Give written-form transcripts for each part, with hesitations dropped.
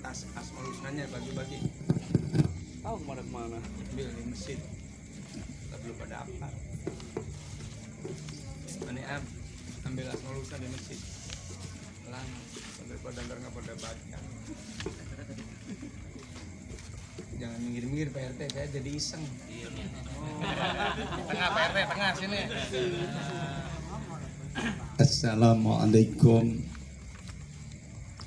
kertas asmaul husnanya bagi-bagi. Tahu kemana-kemana. Ambil di masjid. Kita belum pada apa. Ini ambil asmaul husna di masjid. Lama daripada nggak pada baca. Jangan minggir-minggir Pak RT, saya jadi iseng. Tengah Pak RT, tengah sini. Assalamualaikum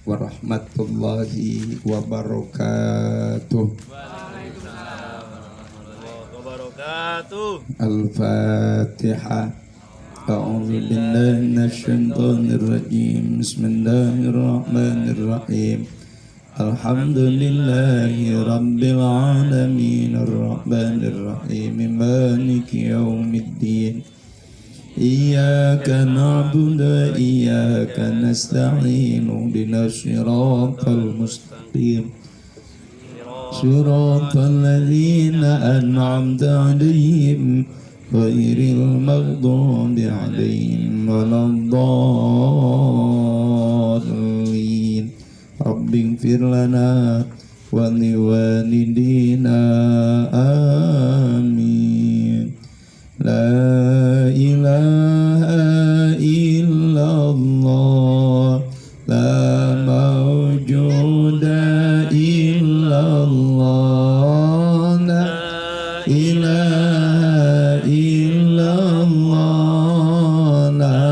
warahmatullahi wabarakatuh. Waalaikumsalam warahmatullahi wabarakatuh. Al-Fatihah. A'udzu billahi minasyaitonir rajim. Bismillahirrahmanirrahim. Alhamdulillahi rabbil alamin arrahmanir rahim maliki yaumiddin. Iyyaka na'budu wa iyyaka nasta'in ihdinas siratal mustaqim siratal ladzina an'amta 'alaihim ghairil maghdubi 'alaihim waladdallin. Rabbighfir lana wa liwalidina amin. La ilaha illallah, la mawjuda illallah, la ilaha illallah, la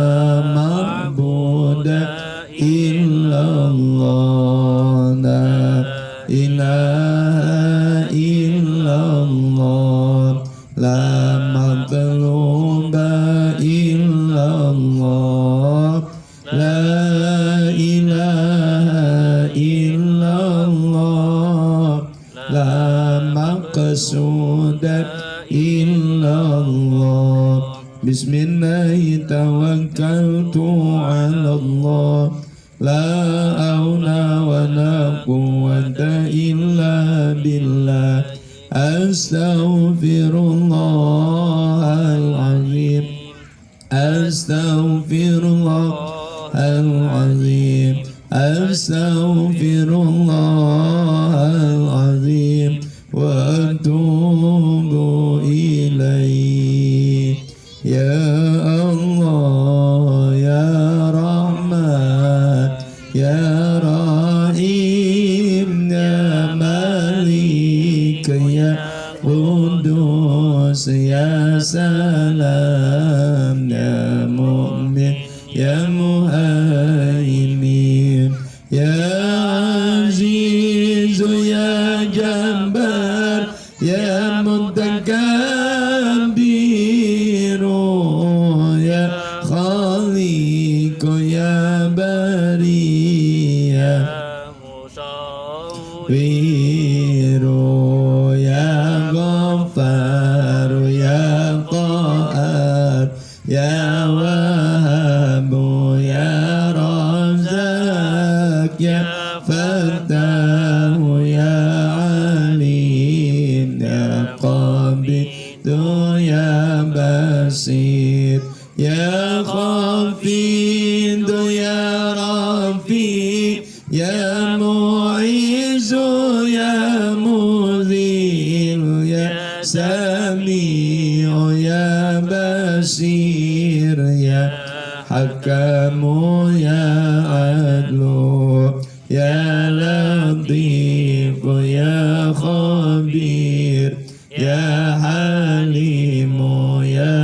ma'buda illallah, la ilaha illallah, la matluba illallah, la ilaha illallah, la maqsuda illallah. Bismillahi tawakkaltu ala Allah, la hawla wa la quwwata illa billah. Astaghfirullahal-azim, astaghfirullahal-azim, astaghfirullahal-azim wa atubu ilaih. Ya Allah, ya Rahman, ya Rahim, ya Malik, ya Qudus, ya Salam, ya Mu'min, ya Muhaimin, ya Aziz, ya Jabbar, ya Mutakabbir, ya Khaliq, ya Bari, ya Wiru, ya Ghaffar, ya Qahar, ya Wahhab, ya Razzaq, ya Fattah, ya Alim, ya Qabid, ya Basir, ya Khafid, ya Rafi, ya Mu'izz, ya Mudhil, ya Sami', ya Basir, ya Hakam, ya Adlu, ya Latif, ya Khabir, ya Halim, ya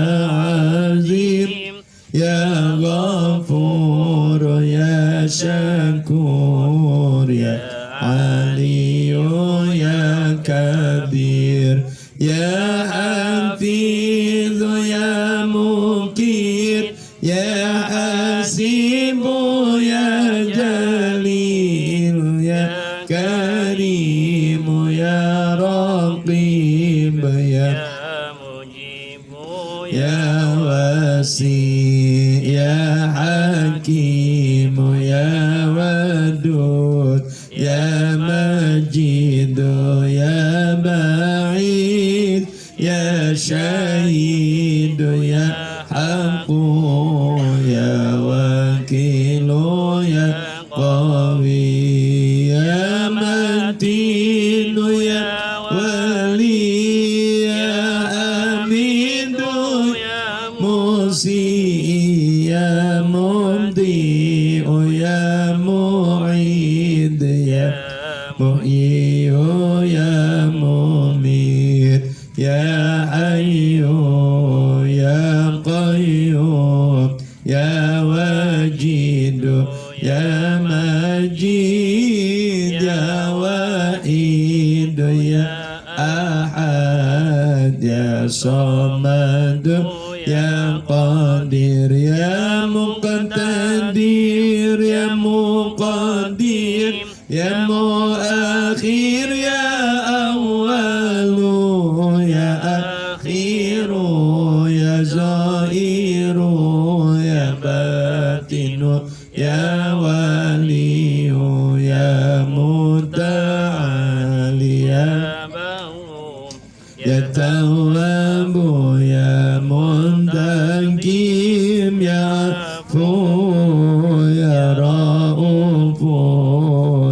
Azim, ya Ghafur, ya Syakur, ya Aliyu, ya Kabir, ya Hafiz, ya Mukir, ya Hasibu, ya Jalil, ya Karim, ya Raqib, ya ya Wasi, ya Hakim, ya Wadud, ya Majid, ya Ba'id, ya Syahid, ya Haqqu, ya Wakil, ya Qawi, ya wahid ya mu'iyyu ya mumit ya hayyu ya qayyum ya wajidu ya majid ya wahid ya ahad ya samad ya qadir ya muqtadir ya muqaddir ya muakhir ya awwalu ya akhiru ya zairu ya batinu ya waliyu ya muta'ali ya ya tawwabu ya muntakim ya afu ya raufu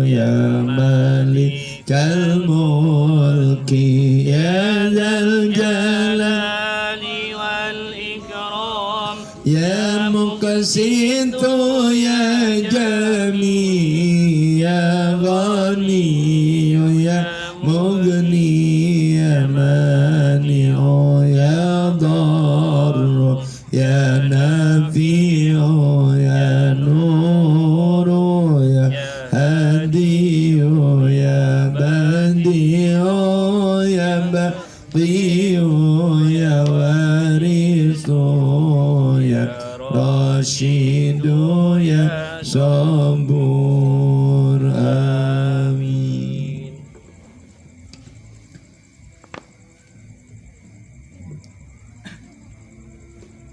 ya malikal mulki ya dzal jalali wal ikram ya muqsitu ya jami ya ghani ya mughni ya mani'u ya darru ya nafi'u ya nuru ya hadiyu ya badi'u ya baqiyu ya warisu ya rasyidu ya sabur. Amin.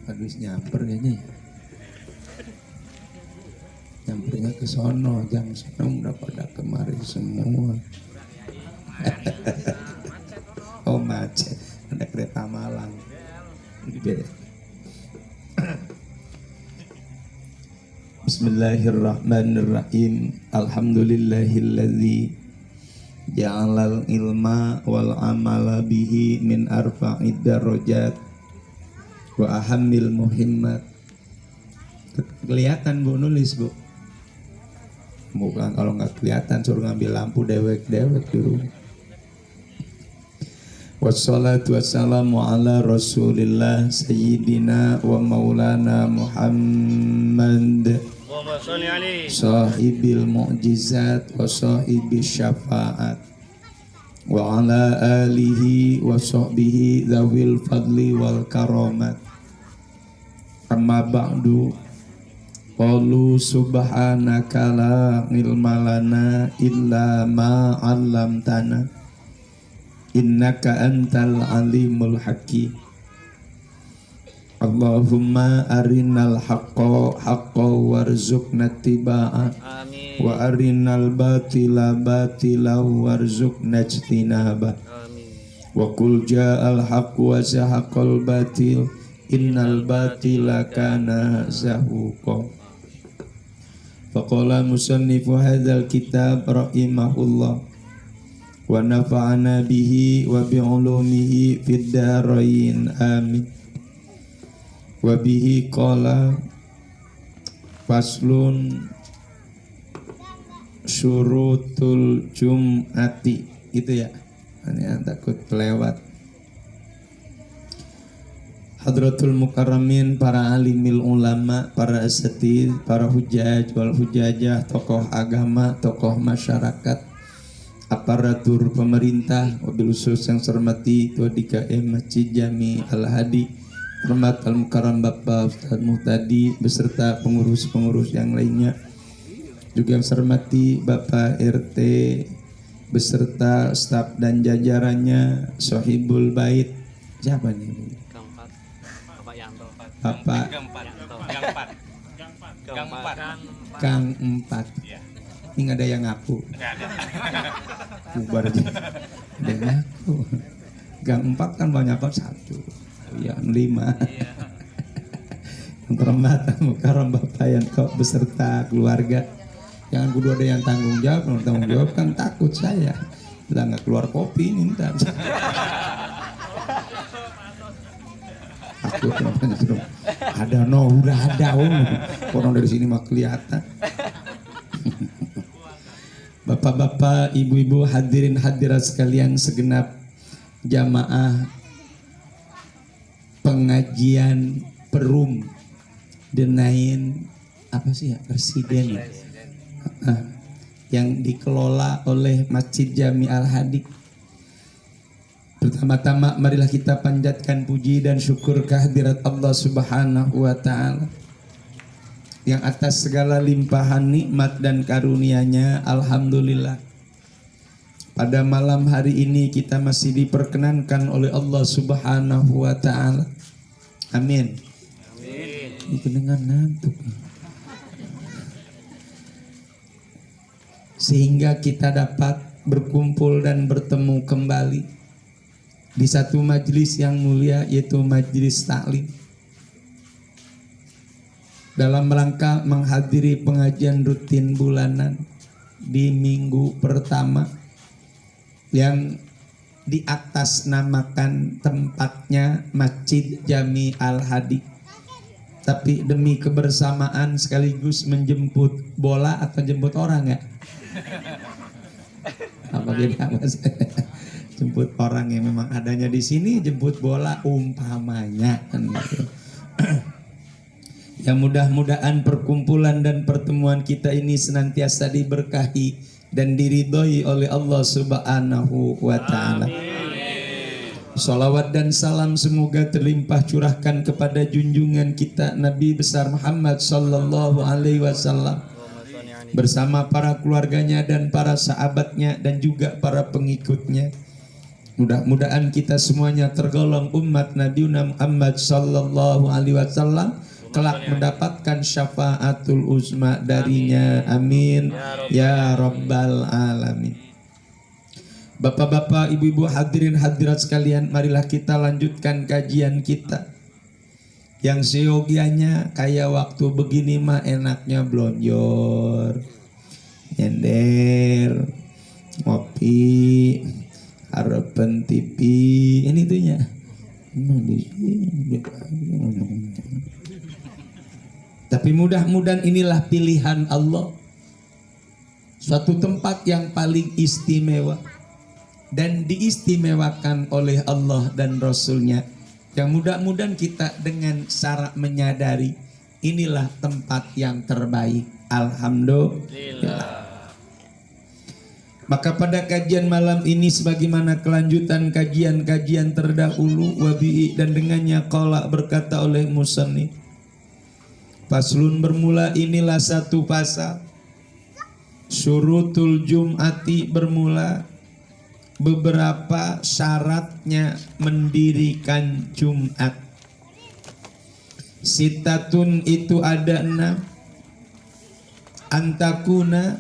Habis nyamper kayaknya ya. Nyampernya ke sono, jam sono udah pada kemari semua. Oh macet, ada kereta Malang. Bismillahirrahmanirrahim. Alhamdulillahilladzi ja'alal ilma wal amala bihi min arfa'id darajat wa ahammil muhimmat. Kelihatan Bu nulis Bu? Bukan, kalau nggak kelihatan suruh ngambil lampu dewek-dewek dulu. Wassalatu wassalamu ala rasulillah sayyidina wa maulana Muhammad sahibil mu'jizat wa sahibil syafa'at wa ala alihi wa sahbihi dhawil fadli wal karamat. Amma ba'du, qalu subhanaka la ilma lana illa ma 'allamtana innaka antal alimul hakim. Allahumma arinal haqqa haqqan warzuqna tibaa wa arinal batila batila warzuqna ijtinaba. Wa qul ja'al haqqu wa zahaqal batil innal batila kana zahuqa. Faqala musannifu hadzal kitab rahimahullah wa nafa'ana bihi wa bi'ulumihi fid dharain amin. Wa bihi qala faslun syurutul jum'ati. Itu ya, ini takut kelewat. Hadratul mukarramin, para alimil ulama, para asatid, para hujaj wal hujajah, tokoh agama, tokoh masyarakat, aparatur pemerintah, wabil khusus yang saya hormati Ketua DKM Masjid Jami Al-Hadi, hormat Al-Mukarram Bapak Ustaz Muhtadi beserta pengurus-pengurus yang lainnya, juga yang saya hormati Bapak RT beserta staf dan jajarannya, Sohibul Bait, siapa nih? Bapak Kang Empat. Ini nggak ada yang ngaku. Bubar aja. Ada yang ngaku. Gang 4 kan banyak kok 1. Yang 5. Yang terhormat Mukarram Bapak Yanto beserta keluarga. Jangan kudu ada yang tanggung jawab. Kalau tanggung jawab kan takut saya. Udah nggak keluar kopi ini ntar. Takut ada udah ada orang dari sini mah kelihatan. Bapak-bapak, ibu-ibu, hadirin hadirat sekalian, segenap jamaah pengajian Perum Denain apa sih ya, Presiden ya? Yang dikelola oleh Masjid Jami Al-Hadi. Pertama-tama marilah kita panjatkan puji dan syukur kehadirat Allah Subhanahu wa taala yang atas segala limpahan nikmat dan karunia-Nya. Alhamdulillah, pada malam hari ini kita masih diperkenankan oleh Allah Subhanahu wa taala. Amin. Amin. Itu dengan ngantuk. Sehingga kita dapat berkumpul dan bertemu kembali di satu majelis yang mulia, yaitu majelis taklim, dalam rangka menghadiri pengajian rutin bulanan di minggu pertama yang di atas namakan tempatnya Masjid Jami Al-Hadi. Tapi demi kebersamaan sekaligus menjemput bola atau jemput orang ya? Apa beda Mas? Jemput orang yang memang adanya di sini, jemput bola umpamanya kan gitu. Ya, mudah-mudahan perkumpulan dan pertemuan kita ini senantiasa diberkahi dan diridhoi oleh Allah Subhanahu wa taala. Salawat dan salam semoga terlimpah curahkan kepada junjungan kita Nabi besar Muhammad sallallahu alaihi wasallam bersama para keluarganya dan para sahabatnya dan juga para pengikutnya. Mudah-mudahan kita semuanya tergolong umat Nabi Muhammad sallallahu alaihi wasallam kelak mendapatkan syafaatul uzma darinya. Amin ya rabbal alamin. Bapak-bapak, ibu-ibu, hadirin hadirat sekalian, marilah kita lanjutkan kajian kita yang seyogianya kayak waktu begini mah enaknya blonjor, nyender, ngopi, harapan TV, ini tuhnya. Tapi mudah-mudahan inilah pilihan Allah, suatu tempat yang paling istimewa dan diistimewakan oleh Allah dan Rasulnya, yang mudah-mudahan kita dengan cara menyadari inilah tempat yang terbaik. Alhamdulillah. Maka pada kajian malam ini sebagaimana kelanjutan kajian-kajian terdahulu, wabi'i dan dengannya qala berkata oleh musannif, faslun bermula inilah satu pasal. Syurutul Jum'ati bermula beberapa syaratnya mendirikan Jumat. Sitatun itu ada 6. Antakuna,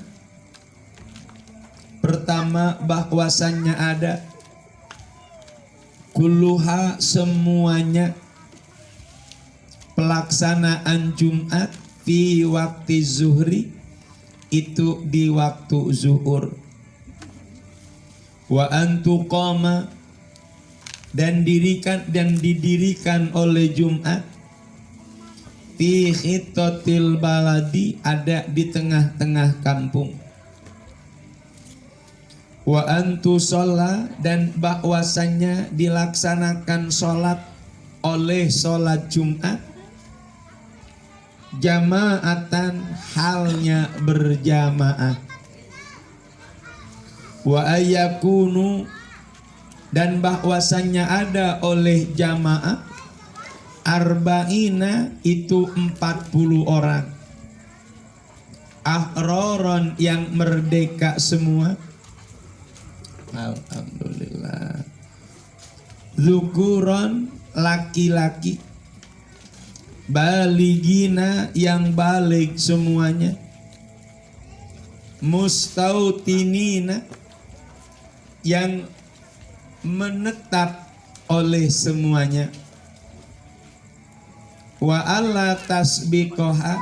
pertama bahwasannya ada kulluha semuanya pelaksanaan Jumat fi waktu zuhri itu di waktu zuhur, wa antuqama dan didirikan oleh Jumat fi khitatil baladi ada di tengah-tengah kampung, wa antusalla dan bahwasannya dilaksanakan sholat oleh sholat Jumat jamaatan halnya berjamaah, wa ayakunu dan bahwasannya ada oleh jamaah arba'ina itu 40 orang, ahroron yang merdeka semua. Alhamdulillah. Zukuron laki-laki, baligina yang balik semuanya, mustautinina yang menetap oleh semuanya, wa alla tasbiqoha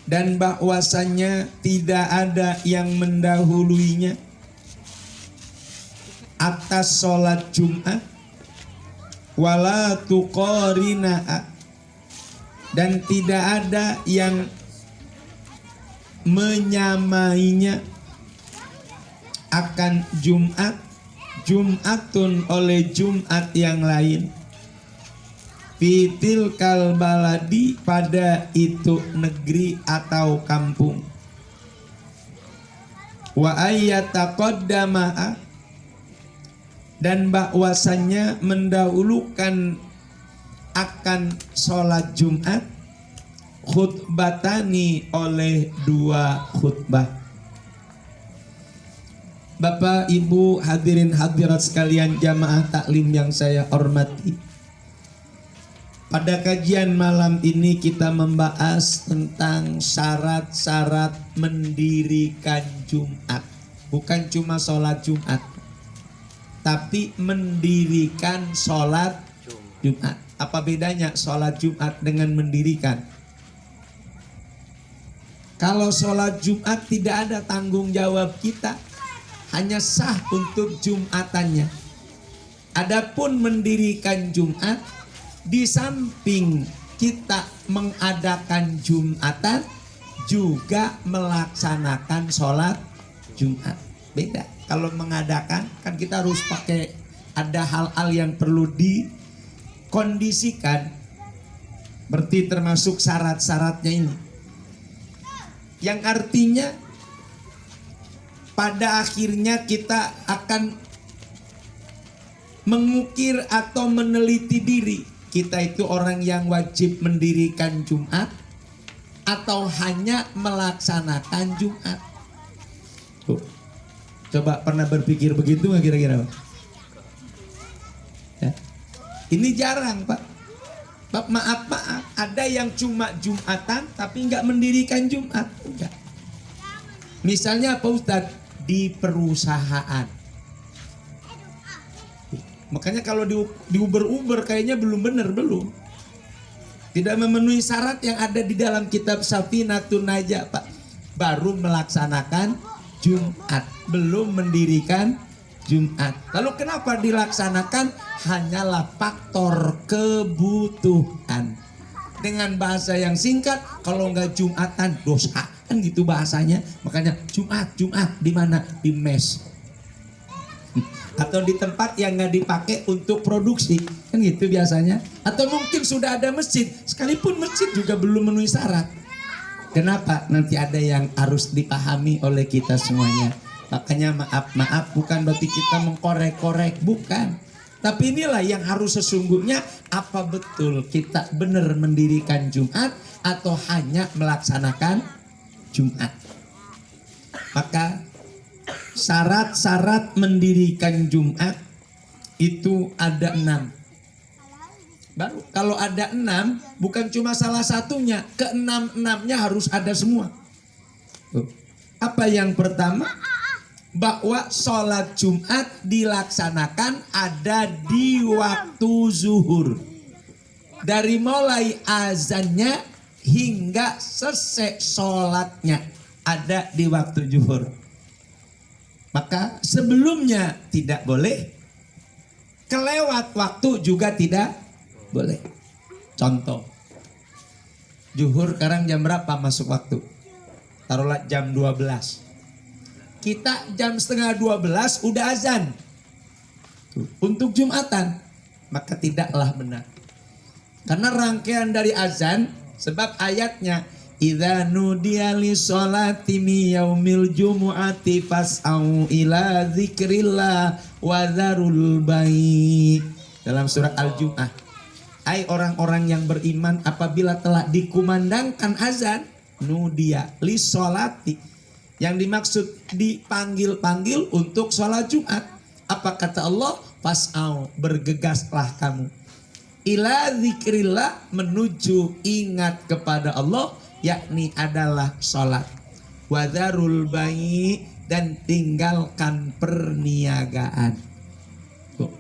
dan bahwasannya tidak ada yang mendahuluinya atas sholat Jumat, wala tuqarina dan tidak ada yang menyamainya akan Jumat, Jumatun oleh Jumat yang lain, fitil kalbaladi pada itu negeri atau kampung, wa ayyataqaddama dan bahwasannya mendahulukan akan sholat Jumat khutbatani oleh 2 khutbah. Bapak Ibu hadirin hadirat sekalian jamaah taklim yang saya hormati, pada kajian malam ini kita membahas tentang syarat-syarat mendirikan Jumat. Bukan cuma sholat Jumat, tapi mendirikan sholat Jumat. Apa bedanya sholat Jumat dengan mendirikan? Kalau sholat Jumat tidak ada tanggung jawab kita, hanya sah untuk Jumatannya. Adapun mendirikan Jumat, di samping kita mengadakan Jumatan, juga melaksanakan sholat Jumat. Beda. Kalau mengadakan kan kita harus pakai, ada hal-hal yang perlu dikondisikan. Berarti termasuk syarat-syaratnya ini. Yang artinya pada akhirnya kita akan mengukir atau meneliti diri. Kita itu orang yang wajib mendirikan Jumat atau hanya melaksanakan Jumat. Tuh. Coba pernah berpikir begitu nggak kira-kira? Ya. Ini jarang Pak. Maaf, ada yang cuma Jumatan tapi nggak mendirikan Jumat. Enggak. Misalnya apa Ustadz? Di perusahaan. Makanya kalau di Uber kayaknya belum benar, belum. Tidak memenuhi syarat yang ada di dalam kitab Safinatun Najah Pak. Baru melaksanakan Jumat, belum mendirikan Jumat. Lalu kenapa dilaksanakan? Hanyalah faktor kebutuhan. Dengan bahasa yang singkat, kalau nggak Jumatan dosa, kan gitu bahasanya. Makanya Jumat di mana? Di mes. Atau di tempat yang nggak dipakai untuk produksi, kan gitu biasanya. Atau mungkin sudah ada masjid, sekalipun masjid juga belum memenuhi syarat. Kenapa? Nanti ada yang harus dipahami oleh kita semuanya. Makanya maaf bukan berarti kita mengkorek-korek, bukan. Tapi inilah yang harus sesungguhnya, apa betul kita benar mendirikan Jumat atau hanya melaksanakan Jumat. Maka syarat-syarat mendirikan Jumat itu ada 6. Baru kalau ada 6, bukan cuma salah satunya, ke-6-6-nya harus ada semua. Apa yang pertama? Bahwa sholat Jumat dilaksanakan ada di waktu zuhur. Dari mulai azannya hingga selesai sholatnya ada di waktu zuhur. Maka sebelumnya tidak boleh, kelewat waktu juga tidak boleh. Contoh, zuhur sekarang jam berapa masuk waktu? Taruhlah jam 12. Kita jam setengah 12 udah azan untuk Jumatan, maka tidaklah benar. Karena rangkaian dari azan, sebab ayatnya idza nudiya lis-sholati mi yaumil jumu'ati fas'au ila dzikrillah wa dzarul bai'. Dalam surat Al-Jumu'ah. Hai orang-orang yang beriman, apabila telah dikumandangkan azan, nudiya lis-sholati, yang dimaksud dipanggil-panggil untuk sholat Jumat. Apa kata Allah? Fas'au, bergegaslah kamu. Ila dzikrillah, menuju ingat kepada Allah, yakni adalah sholat. Wadharul bai', dan tinggalkan perniagaan. Tuh.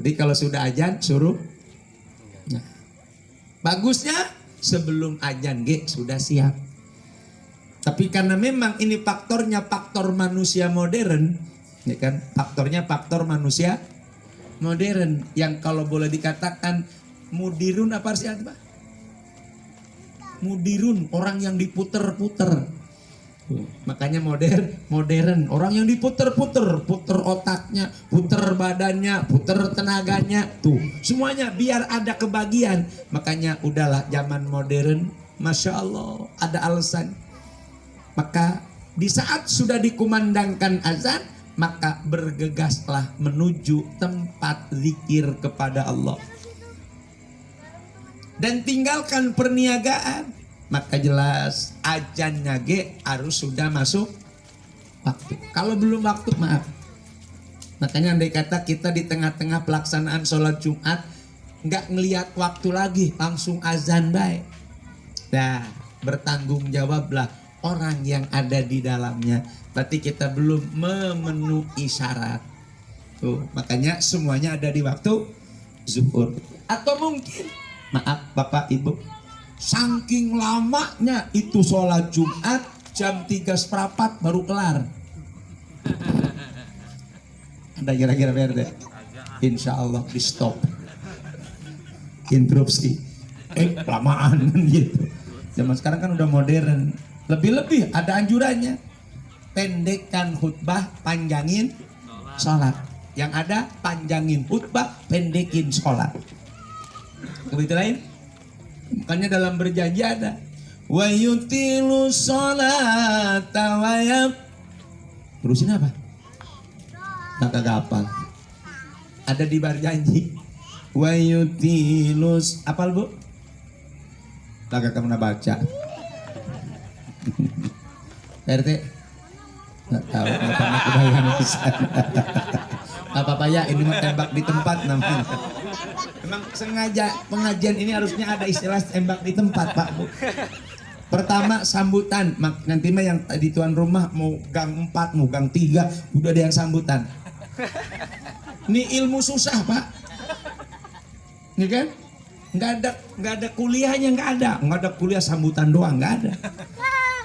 Jadi kalau sudah azan suruh. Nah, bagusnya sebelum azan sudah siap. Tapi karena memang ini faktornya faktor manusia modern, ya kan? Faktornya faktor manusia modern yang kalau boleh dikatakan mudirun, apa sih Pak? Mudirun, orang yang diputer-puter. Tuh, makanya modern. Orang yang diputer-puter, puter otaknya, puter badannya, puter tenaganya, tuh semuanya biar ada kebagian. Makanya udahlah zaman modern, masya Allah ada alasan. Maka di saat sudah dikumandangkan azan, maka bergegaslah menuju tempat zikir kepada Allah dan tinggalkan perniagaan. Maka jelas azannya harus sudah masuk waktu. Kalau belum waktu, maaf. Makanya andai kata kita di tengah-tengah pelaksanaan sholat Jumat nggak ngelihat waktu lagi, langsung azan baik. Nah, bertanggung jawablah orang yang ada di dalamnya. Berarti kita belum memenuhi syarat. Tuh, makanya semuanya ada di waktu zuhur. Atau mungkin, maaf Bapak Ibu, saking lamanya itu sholat Jumat jam 3:15 baru kelar. Ada kira-kira berde? Insya Allah di stop. Interupsi. Kelamaan gitu. Zaman sekarang kan udah modern. Lebih-lebih ada anjurannya. Pendekkan khutbah, panjangin sholat. Yang ada panjangin khutbah, pendekin sholat. Begitu lain? Makanya dalam berjanji ada wa yutilu sholata wa yab. Terusin apa? Nah, kagak apa. Ada di berjanji wa yutilus apal Bu? Kagak pernah baca. RT nggak tahu, nggak pernah kebayang pisan. Apa-apa ya, ini mah tembak di tempat namanya. Memang sengaja pengajian ini harusnya ada istilah tembak di tempat Pak Bu. Pertama sambutan, nanti mah yang di tuan rumah mau gang 4, mau gang 3, udah ada yang sambutan. Ini ilmu susah Pak, ini kan? Nggak ada kuliahnya, nggak ada kuliah sambutan doang, nggak ada.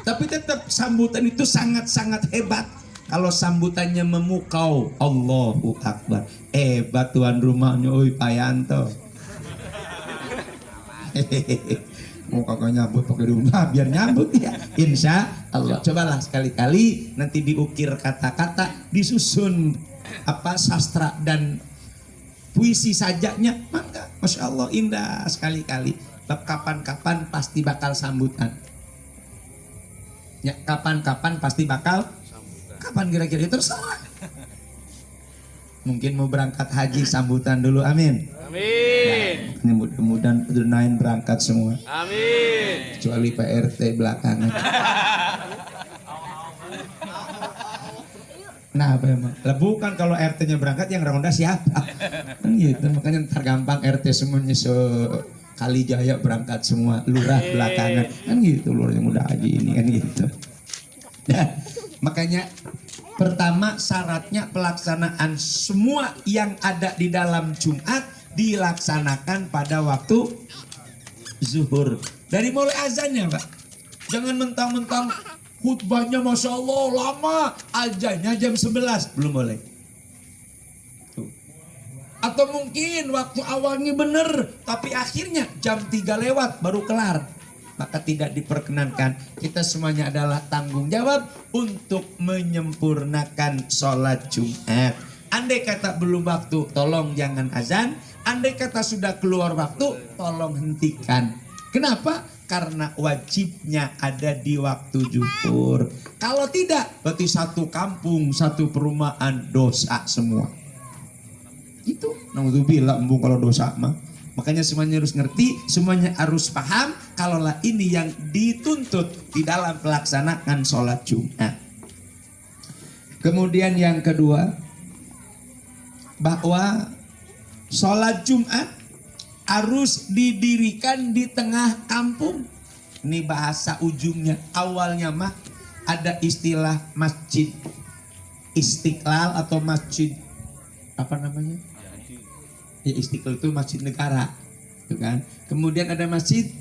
Tapi tetap sambutan itu sangat-sangat hebat. Kalau sambutannya memukau, Allahu Akbar, hebat tuan rumahnya, oi Payanto. Mau kagak nyambut pakai rumah, biar nyambut ya. Insya Allah. Cobalah sekali-kali nanti diukir kata-kata, disusun apa sastra dan puisi sajanya, maka masya Allah indah sekali-kali. Kapan-kapan pasti bakal sambutan. Ya kapan-kapan pasti bakal. Kapan kira-kira terserah. Mungkin mau berangkat haji sambutan dulu, amin. Amin. Nah, mudah-mudahan doain berangkat semua. Amin. Kecuali Pak RT belakangan. Nah, apa emang? Lah bukan kalau RT-nya berangkat yang ronda siapa? Kan gitu, makanya ntar gampang RT semuanya sekali jaya berangkat semua, lurah belakangan. Kan gitu, lurah yang udah haji ini kan gitu. Nah, makanya pertama syaratnya pelaksanaan semua yang ada di dalam Jumat dilaksanakan pada waktu zuhur. Dari mulai azannya Pak. Jangan mentang-mentang khutbahnya Masya Allah lama, azannya jam 11. Belum boleh. Tuh. Atau mungkin waktu awalnya bener, tapi akhirnya jam 3 lewat baru kelar. Maka tidak diperkenankan. Kita semuanya adalah tanggung jawab untuk menyempurnakan sholat Jumat. Andai kata belum waktu, tolong jangan azan. Andai kata sudah keluar waktu, tolong hentikan. Kenapa? Karena wajibnya ada di waktu zuhur. Kalau tidak, berarti satu kampung, satu perumahan dosa semua. Itu, naudzubillah embung kalau dosa mah. Makanya semuanya harus ngerti, semuanya harus paham. Kalaulah ini yang dituntut di dalam pelaksanaan sholat Jumat. Kemudian yang kedua, bahwa sholat Jumat harus didirikan di tengah kampung. Ini bahasa ujungnya. Awalnya mah ada istilah masjid Istiqlal atau masjid apa namanya? Ya Istiqlal itu masjid negara, gitu kan? Kemudian ada masjid,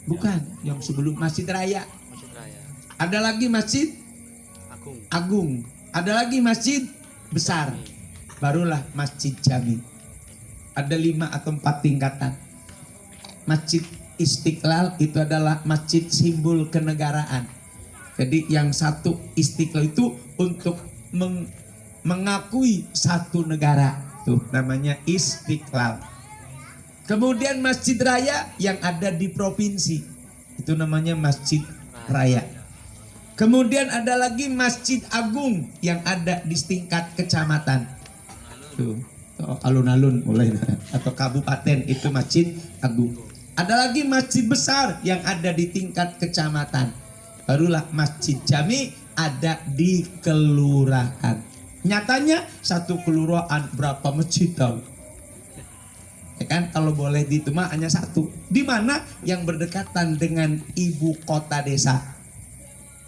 bukan yang sebelum masjid raya. Ada lagi masjid agung. Ada lagi masjid besar. Barulah masjid jami. Ada 5 atau 4 tingkatan. Masjid Istiqlal itu adalah masjid simbol kenegaraan. Jadi yang satu Istiqlal itu untuk mengakui satu negara, tuh namanya Istiqlal. Kemudian Masjid Raya yang ada di provinsi, itu namanya Masjid Raya. Kemudian ada lagi Masjid Agung yang ada di tingkat kecamatan, tuh alun-alun mulai atau kabupaten, itu Masjid Agung. Ada lagi masjid besar yang ada di tingkat kecamatan. Barulah masjid jami ada di kelurahan. Nyatanya satu kelurahan berapa masjid tahu? Ya kan, kalau boleh dihitung hanya satu. Di mana yang berdekatan dengan ibu kota desa.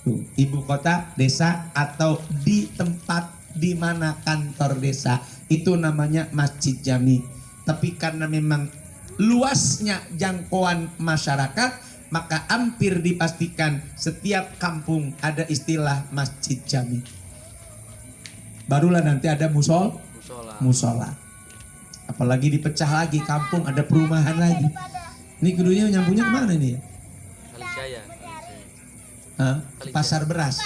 Tuh, ibu kota desa atau di tempat di mana kantor desa, itu namanya masjid jami. Tapi karena memang luasnya jangkauan masyarakat, maka hampir dipastikan setiap kampung ada istilah masjid jami. Barulah nanti ada musola. Apalagi dipecah lagi kampung, ada perumahan lagi. Ini keduanya nyambungnya kemana ini ya? Kalisaya. Ke pasar beras.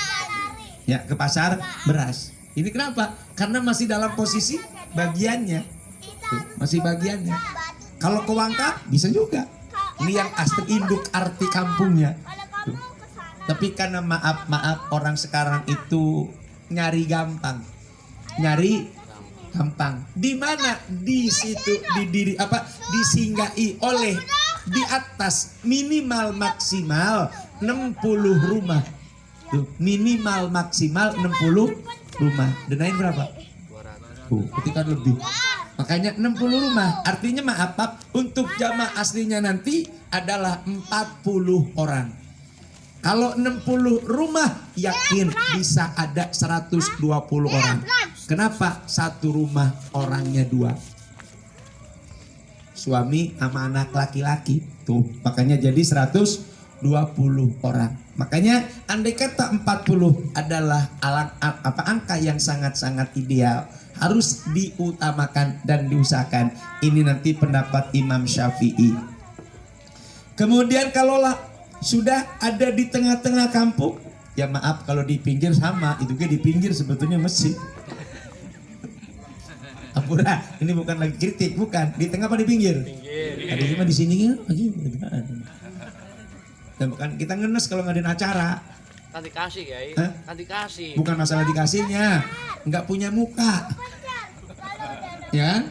Ya, ke pasar beras. Ini kenapa? Karena masih dalam posisi bagiannya. Tuh, masih bagiannya. Kalau ke Wangka bisa juga. Ini yang asli induk arti kampungnya. Tuh. Tapi karena maaf orang sekarang itu nyari gampang. Di mana di situ disinggahi oleh di atas minimal maksimal 60 rumah. Tuh, minimal maksimal 60 rumah. Denain berapa? 200. Berarti kan lebih. Makanya 60 rumah, artinya maaf, untuk jamaah aslinya nanti adalah 40 orang. Kalau 60 rumah, yakin bisa ada 120 orang. Kenapa? Satu rumah orangnya 2. Suami sama anak laki-laki. Tuh, makanya jadi 120 orang. Makanya andai kata 40 adalah angka yang sangat-sangat ideal. Harus diutamakan dan diusahakan. Ini nanti pendapat Imam Syafi'i. Kemudian kalaulah sudah ada di tengah-tengah kampung, ya maaf kalau di pinggir sama, itu kan di pinggir sebetulnya masjid. Ampura, ini bukan lagi kritik, bukan. Di tengah apa di pinggir? Ada cuma di sini kan? Dan bukan kita ngenes kalau ngadain acara. Kan dikasih, guys. Kan dikasih. Bukan masalah dikasihnya, nggak punya muka, ya kan?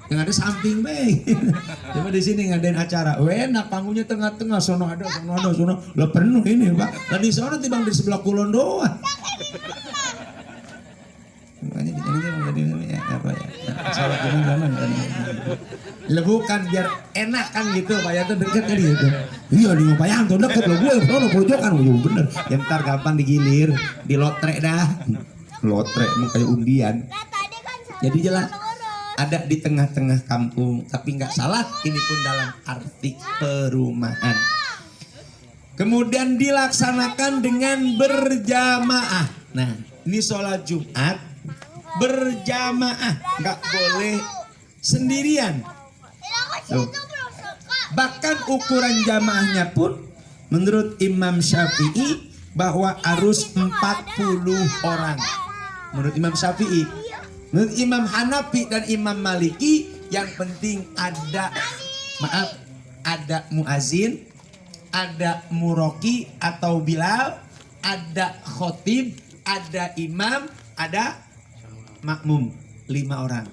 Yang ada samping baik. Coba di sini ngadain acara, enak panggungnya tengah-tengah, sono ada, sono. Lo penuh ini pak. Lah di sono tibang di sebelah kulon doang. Makanya ini apa ya? Salah gimana kan? Bukan biar enak kan gitu, Pak ya tuh deket kan gitu. Iya di Payang tuh deket lo, gue sono pojokan, bener. Ya ntar gampang digilir, di lotre dah. Lotre mau kayak undian. Jadi jelas ada di tengah-tengah kampung, tapi nggak salah, ini pun dalam arti perumahan. Kemudian dilaksanakan dengan berjamaah. Nah, ini sholat Jumat berjamaah, nggak boleh sendirian. Tuh. Bahkan ukuran jamaahnya pun menurut Imam Syafi'i bahwa harus 40 orang. Menurut Imam Syafi'i. Menurut Imam Hanafi dan Imam Maliki yang penting ada muazin, ada muroki atau bilal, ada khotib, ada imam, ada makmum, 5 orang.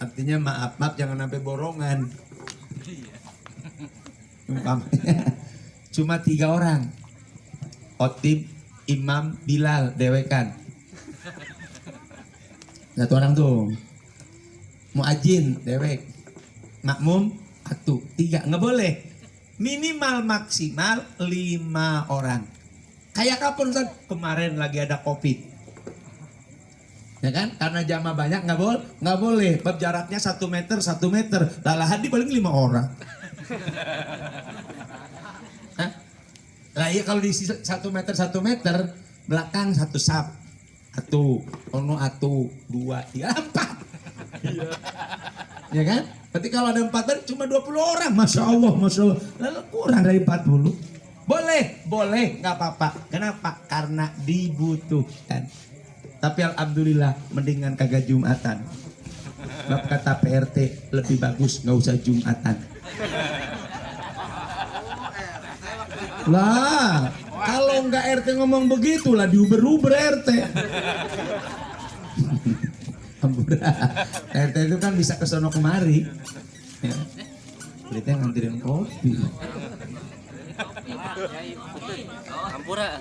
Artinya maaf jangan sampai borongan. Cuma 3 orang. Khotib, imam, bilal, dewekan. 1 orang tuh. Muadzin, dewek. Makmum, 3. Nggak boleh. Minimal maksimal 5 orang. Kayak kapan Ustaz? Kemarin lagi ada Covid. Ya kan? Karena jamaah banyak nggak boleh. Bab jaraknya 1 meter 1 meter. Lalahan di paling 5 orang. Hah? Lah iya kalau di 1 meter 1 meter belakang 1 sap. 1, ono 1, 2, 3, 4. Ya kan? Berarti kalau ada 4 cuma 20 orang. Masya Allah. Lalu kurang dari 40. Boleh, nggak apa-apa. Kenapa? Karena dibutuhkan. Tapi alhamdulillah mendingan kagak Jumatan. Bab kata PRT lebih bagus nggak usah Jumatan. Lah, kalau nggak RT ngomong begitu lah diuber-uber RT. RT itu kan bisa kesono kemari. Ya. Kita nganterin kopi. Hampura.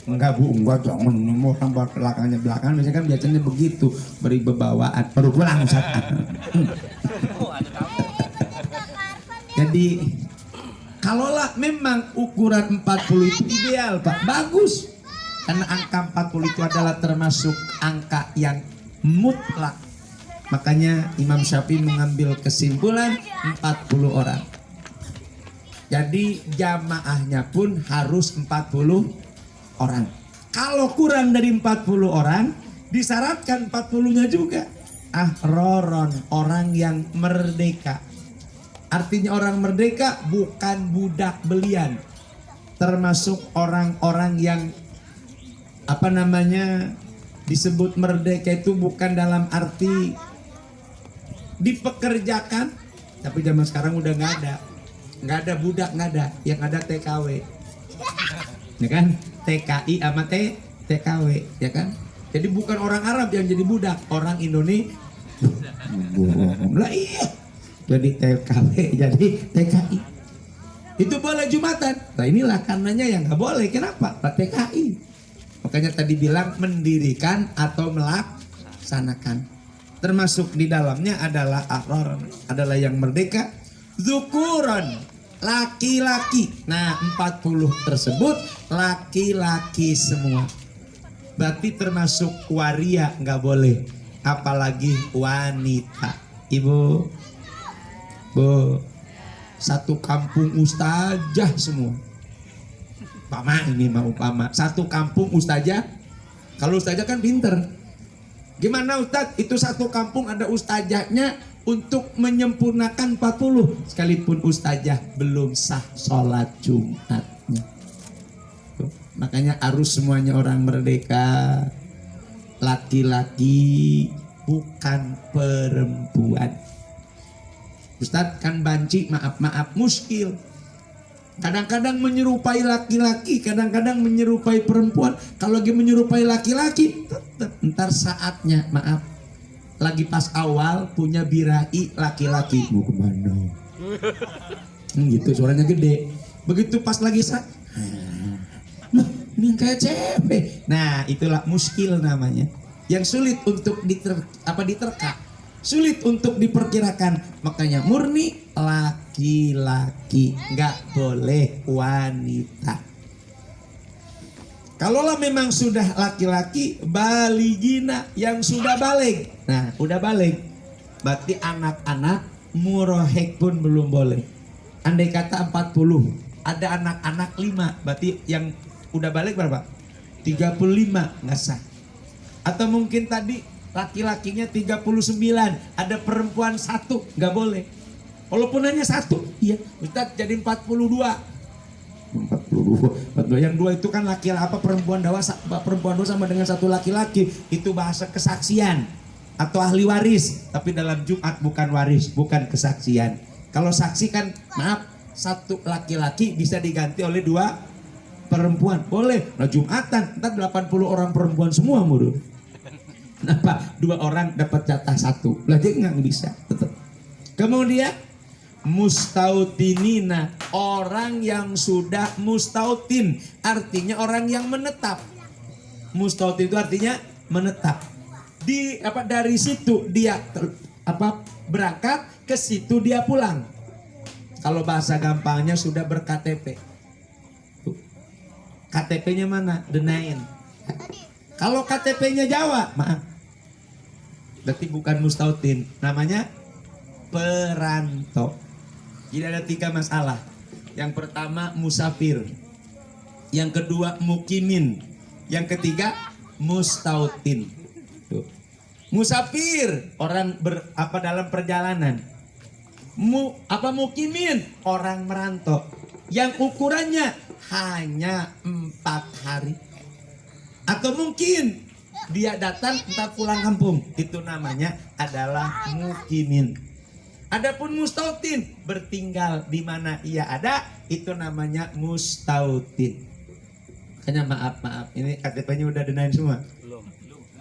Enggak jangan mau tambah belakang biasanya begitu, beri bebawaan baru pulang Ustaz. Jadi kalaulah memang ukuran 40 itu ideal Pak, bagus, karena angka 40 itu adalah termasuk angka yang mutlak. Makanya Imam Syafi'i mengambil kesimpulan 40 orang. Jadi jamaahnya pun harus 40 orang. Kalau kurang dari 40 orang, disyaratkan 40-nya juga ahroron, orang yang merdeka. Artinya orang merdeka bukan budak belian. Termasuk orang-orang yang disebut merdeka itu bukan dalam arti dipekerjakan, tapi zaman sekarang udah nggak ada budak, nggak ada, yang ada TKW, ya kan? TKI sama TKW, ya kan? Jadi bukan orang Arab yang jadi budak, orang Indonesia. Lah iya. Jadi TKW, jadi TKI. Itu boleh Jumatan. Nah inilah karenanya yang nggak boleh. Kenapa? Pak TKI. Makanya tadi bilang mendirikan atau melaksanakan. Termasuk di dalamnya adalah ahrar, adalah yang merdeka. Zukuron, laki-laki. Nah 40 tersebut laki-laki semua. Berarti termasuk waria nggak boleh, apalagi wanita. Ibu, Bu, satu kampung ustazah semua. Umpama satu kampung ustazah. Kalau ustazah kan pinter. Gimana Ustadz? Itu satu kampung ada ustazahnya untuk menyempurnakan 40, sekalipun ustazah belum sah sholat Jumatnya. Tuh. Makanya harus semuanya orang merdeka, laki-laki bukan perempuan. Ustadz kan banci, maaf muskil. Kadang-kadang menyerupai laki-laki, kadang-kadang menyerupai perempuan. Kalau lagi menyerupai laki-laki, tetap ntar saatnya, maaf, lagi pas awal punya birahi laki-laki, mau kemana? Gitu suaranya gede. Begitu pas lagi ini kayak cewek. Nah itulah muskil namanya, yang sulit untuk diterka, sulit untuk diperkirakan. Makanya murni laki-laki, nggak boleh wanita. Kalaulah memang sudah laki-laki, baligina, yang sudah balik. Nah udah balik, berarti anak-anak murohek pun belum boleh. Andai kata 40, ada anak-anak 5, berarti yang udah balik berapa? 35, nggak sah. Atau mungkin tadi laki-lakinya 39, ada perempuan 1, nggak boleh. Walaupun hanya 1, iya, Ustadz jadi 42. Yang 2 itu kan perempuan dewasa sama dengan 1 laki-laki. Itu bahasa kesaksian atau ahli waris. Tapi dalam Jumat bukan waris, bukan kesaksian. Kalau saksi kan maaf, 1 laki-laki bisa diganti oleh 2 perempuan. Boleh. Nah Jumatan, ntar 80 orang perempuan semua murid. Kenapa? 2 orang dapat jatah 1. Lah dia nggak bisa. Tetap. Kemudian mustautinina, orang yang sudah mustautin, artinya orang yang menetap. Mustautin itu artinya menetap. Dari situ dia berangkat, ke situ dia pulang. Kalau bahasa gampangnya sudah ber-KTP. KTP-nya mana? Denain. Kalau KTP-nya Jawa, maaf, berarti bukan mustautin, namanya perantau. Jadi ada 3 masalah. Yang pertama musafir, yang kedua mukimin, yang ketiga mustautin. Tuh. Musafir, orang dalam perjalanan. Mukimin, orang merantau, yang ukurannya hanya 4 hari. Atau mungkin dia datang entah pulang kampung, itu namanya adalah mukimin. Adapun mustautin, bertinggal di mana ia ada, itu namanya mustautin. Hanya maaf, ini KTP-nya udah denain semua. Belum.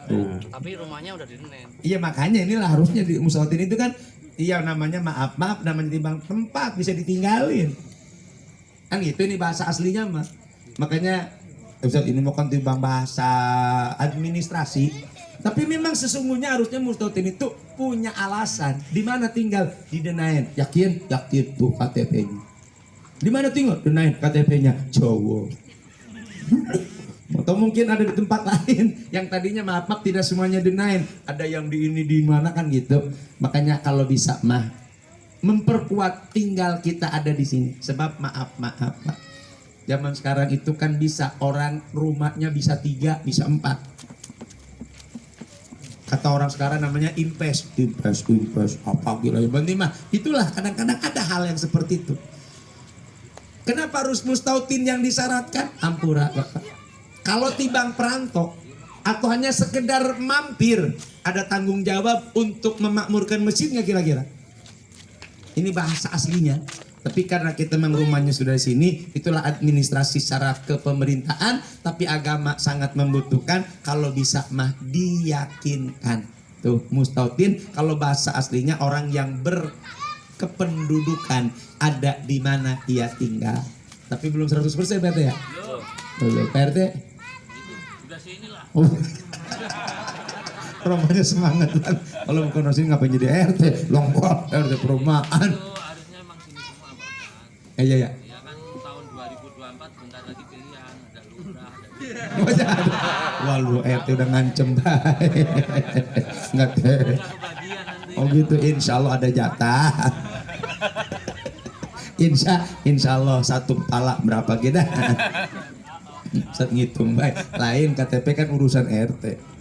Tuh. Tapi rumahnya udah dinen. Iya, makanya inilah harusnya di mustautin itu kan, iya namanya maaf, namanya timbang tempat bisa ditinggalin. Kan gitu, ini bahasa aslinya mah. Makanya Ustaz ini mau kan timbang bahasa administrasi. Tapi memang sesungguhnya harusnya mustautin itu punya alasan. Di mana tinggal? Di Denain. Yakin tuh KTP-nya. Di mana tinggal? Denain, KTP-nya Jawa. Atau mungkin ada di tempat lain yang tadinya maaf tidak semuanya Denain. Ada yang di ini di mana kan gitu. Makanya kalau bisa mah memperkuat tinggal kita ada di sini. Sebab maaf Pak. Zaman sekarang itu kan bisa orang rumahnya bisa 3, bisa 4. Kata orang sekarang namanya invest apa gila ya Bang Timah. Itulah kadang-kadang ada hal yang seperti itu. Kenapa harus mustautin yang disyaratkan? Ampura Bapak. Kalau timbang perantau atau hanya sekedar mampir, ada tanggung jawab untuk memakmurkan masjidnya kira-kira. Ini bahasa aslinya. Tapi karena kita memang rumahnya sudah di sini, itulah administrasi secara kepemerintahan. Tapi agama sangat membutuhkan kalau bisa mah diyakinkan. Tuh mustautin kalau bahasa aslinya orang yang berkependudukan ada di mana ia tinggal. Tapi belum 100% PRT ya? Belum. PRT? Udah sini lah. Oh. Romanya semangat kan. Kalau bukan sini ngapain jadi RT? Longkol RT perumahan. Harusnya emang sini semua Bapak. Iya. Ya kan tahun 2024 bentar lagi pilihan, ada lurah, ada. Wah lu RT udah ngancem baik. Nggak teh. Kebagian nanti. Oh gitu, insya Allah ada jatah. Insya Allah satu pala berapa kita. Set ngitung baik. Lain KTP kan urusan RT.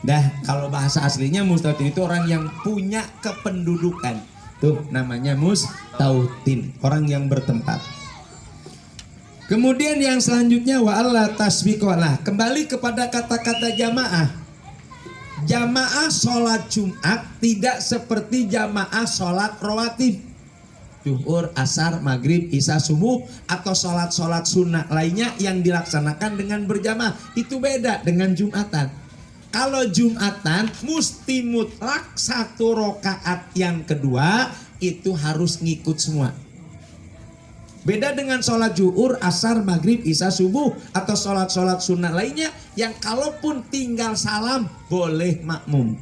Dah kalau bahasa aslinya mustautin itu orang yang punya kependudukan. Tuh namanya mustautin, orang yang bertempat. Kemudian yang selanjutnya wa alla tasbiqolah. Kembali kepada kata-kata jamaah. Jamaah sholat Jumat tidak seperti jamaah sholat rawatib. Zuhur, asar, maghrib, isya, subuh atau sholat-sholat sunnah lainnya yang dilaksanakan dengan berjamaah. Itu beda dengan Jumatan. Kalau Jumatan mesti mutlak 1 rakaat yang kedua itu harus ngikut semua. Beda dengan sholat zuhur, asar, maghrib, isya, subuh atau sholat-sholat sunnah lainnya yang kalaupun tinggal salam boleh makmum.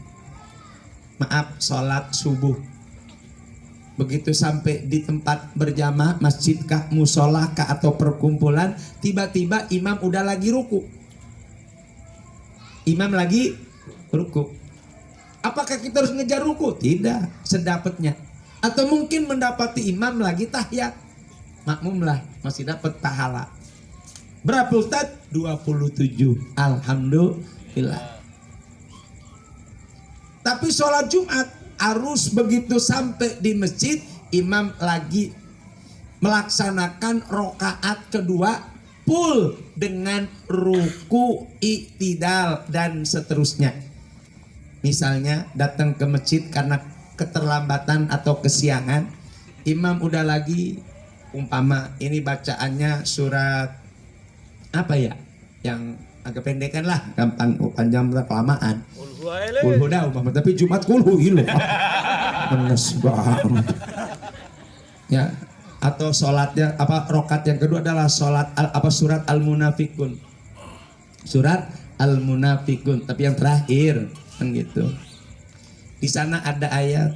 Maaf, sholat subuh. Begitu sampai di tempat berjamaah, masjid kah, musola kah atau perkumpulan, tiba-tiba imam udah lagi ruku. Imam lagi ruku. Apakah kita harus ngejar ruku? Tidak, sedapatnya. Atau mungkin mendapati imam lagi tahiyat. Makmumlah, masih dapat pahala. Berapa Ustaz? 27. Alhamdulillah. Tapi sholat Jumat harus begitu sampai di masjid, imam lagi melaksanakan rakaat kedua full dengan ruku, iktidal dan seterusnya. Misalnya datang ke masjid karena keterlambatan atau kesiangan, imam udah lagi umpama ini bacaannya surat apa ya? Yang agak pendekan lah, gampang panjang kelamaan. Kulhu dah umpama, tapi Jumat kulhu ilu. Menes banget. Ya, atau sholatnya apa rokat yang kedua adalah sholat surat al-munafikun. Surat al-munafikun, tapi yang terakhir kan gitu. Di sana ada ayat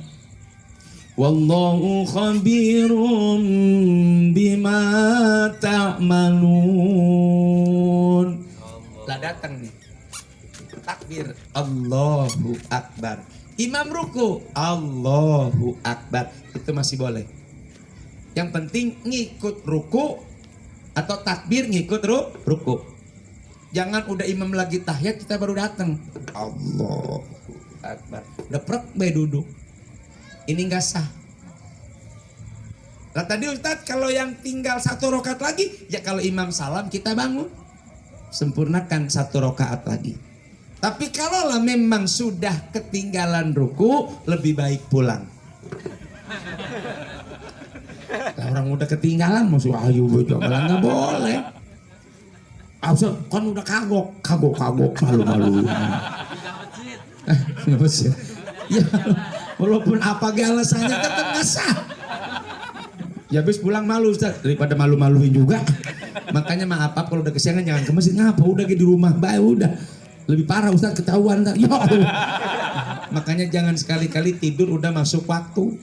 wallahu khabirum bima ta'malun. Lah datang nih. Takbir Allahu Akbar. Imam ruku Allahu Akbar. Itu masih boleh. Yang penting ngikut ruku atau takbir ngikut ruku. Jangan udah imam lagi tahiyat kita baru datang. Allahu Akbar. Udah prek bae duduk. Ini enggak sah. Nah tadi Ustadz kalau yang tinggal 1 rakaat lagi, ya kalau imam salam kita bangun, sempurnakan 1 rakaat lagi. Tapi kalau lah memang sudah ketinggalan ruku, lebih baik pulang. Lah orang udah ketinggalan, masuk ayo bojo malah nggak boleh. Ustadz kan udah kagok, malu-malu. Nggak masjid. Ya, walaupun apa alasannya tetap nggak sah. Ya habis pulang malu Ustaz, daripada malu-maluin juga. Makanya maaf kalau udah kesiangan jangan ke masjid, ngapa udah di rumah, baik udah. Lebih parah Ustaz ketahuan Ustaz. Ya Allah. Makanya jangan sekali-kali tidur udah masuk waktu.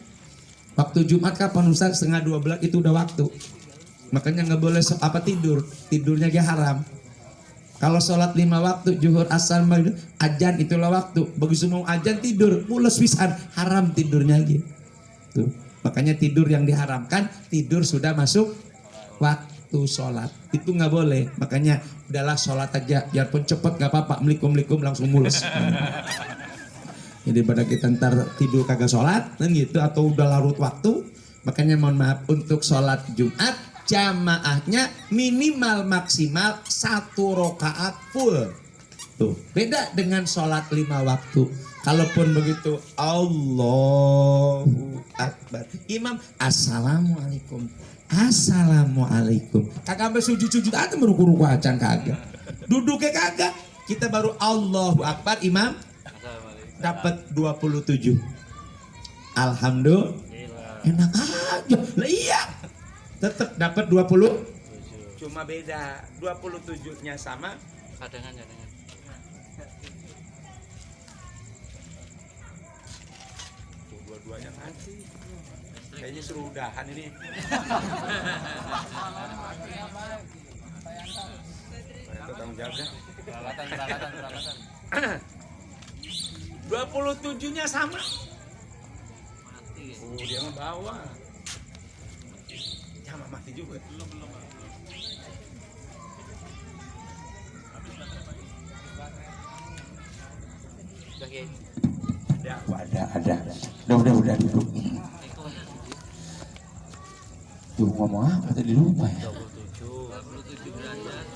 Waktu Jumat kapan Ustaz? 11:30 itu udah waktu. Makanya nggak boleh tidurnya dia haram. Kalau sholat 5 waktu, zuhur, asar, maghrib, ajan itulah waktu. Begitu mau ajan tidur, pules pisan, haram tidurnya gitu. Makanya tidur yang diharamkan, tidur sudah masuk waktu sholat. Itu nggak boleh. Makanya udahlah sholat aja, biarpun cepet nggak apa-apa. Melikum langsung mules. Jadi pada kita ntar tidur kagak sholat, kan gitu, atau udah larut waktu. Makanya mohon maaf untuk sholat Jumat, jamaahnya minimal maksimal 1 rakaat full. Tuh, beda dengan sholat 5 waktu. Kalaupun begitu, Allahu Akbar. Imam, Assalamualaikum. Assalamualaikum. Kagak sampai sujud-sujud aja meruku-ruku acan kagak. Duduknya kagak. Kita baru Allahu Akbar, Imam dapat 27. Alhamdulillah. Enak aja. Lah iya. Tetap dapat 20. Cuma beda 27-nya sama. Cadangan. Dua-duanya ngasih. Kayaknya suruh udahan ini. Itu tanggung jawabnya. Peralatan. 27-nya sama. Mati. Oh, dia mah bawa. Sama mati juga. Belum. Ada. Udah duduk. Tuh ngomong apa tadi lupa ya?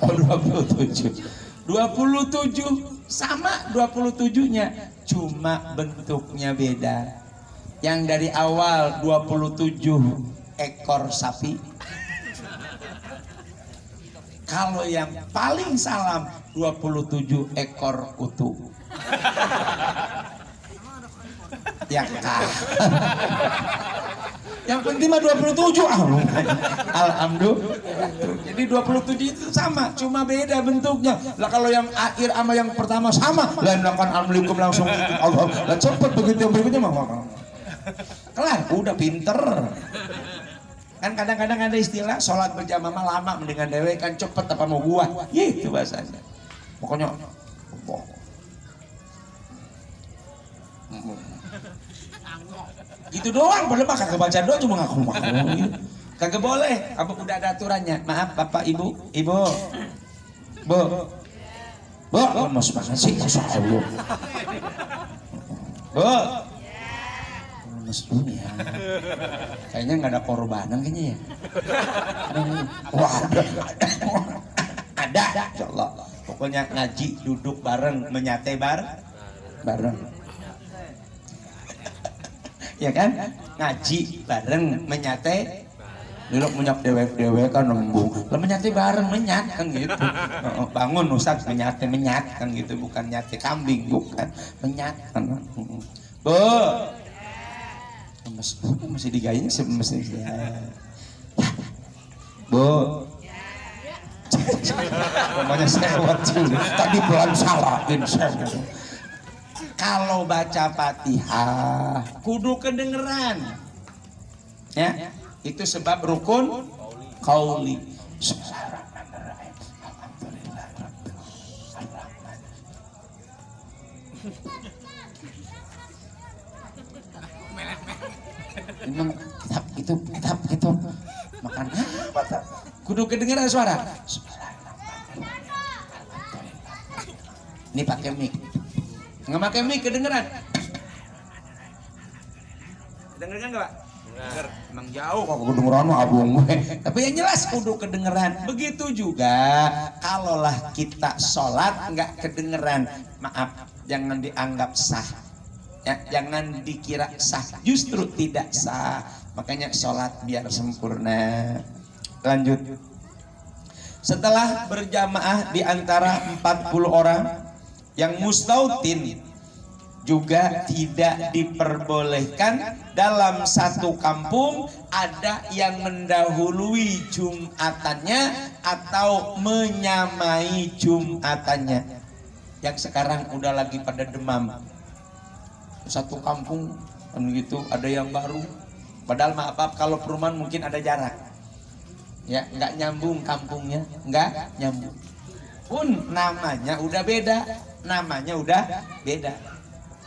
27. 27 sama 27-nya, cuma bentuknya beda. Yang dari awal 27 ekor sapi. Kalau yang paling salam 27 ekor kutu. Ya kah. Yang penting mah 27. Alhamdulillah. Jadi 27 itu sama, cuma beda bentuknya. Lah kalau yang akhir sama yang pertama sama, lain melakukan assalamualaikum langsung Allah. Lah cepet begitu yang berikutnya mah. Kelar, udah pinter. Kan kadang-kadang ada istilah sholat berjamaah lama mendingan dewe, kan cepet apa mau gua. Gitu bahasanya. Pokoknya gitu doang, padahal mah kagak baca doa cuma ngaku gitu. Kagak boleh, apa udah ada aturannya. Maaf Bapak Ibu, Bu, mas banget sih, masya Allah. Bu, mas dunia, kayaknya nggak ada korbanan kayaknya ya. Wah, ada, insya Allah. Pokoknya ngaji, duduk bareng, menyate bareng. Ya kan, ngaji bareng, menyate dulu menyak dewek kan nembung lah, menyate bareng menyat kan gitu. Bangun Ustaz, menyat kan gitu, bukan nyate kambing, bukan menyat kan. Bu masih digayanya sih, mesti Bu pokoknya sewot juga tadi pelan salahin saya. Kalau baca Fatihah kudu kedengeran ya, itu sebab rukun qauli. Memang kitab itu makan apa tak? Kudu kedengeran suara. Ini pakai mic. Nggak pakai mic kedengeran. Kedengeran nggak Pak? Emang jauh. Kok kedengeran mah abung we. Tapi yang jelas kudu kedengeran. Begitu juga kalaulah kita sholat nggak kedengeran, maaf, jangan dianggap sah. Ya, jangan dikira sah, justru tidak sah. Makanya sholat biar sempurna. Lanjut. Setelah berjamaah di antara 40 orang yang mustautin, juga tidak diperbolehkan dalam satu kampung ada yang mendahului jumatannya atau menyamai jumatannya. Yang sekarang udah lagi pada demam. Satu kampung kan gitu, ada yang baru. Padahal maaf kalau perumahan mungkin ada jarak. Ya, nggak nyambung kampungnya, nggak nyambung. Pun namanya udah beda, namanya udah beda.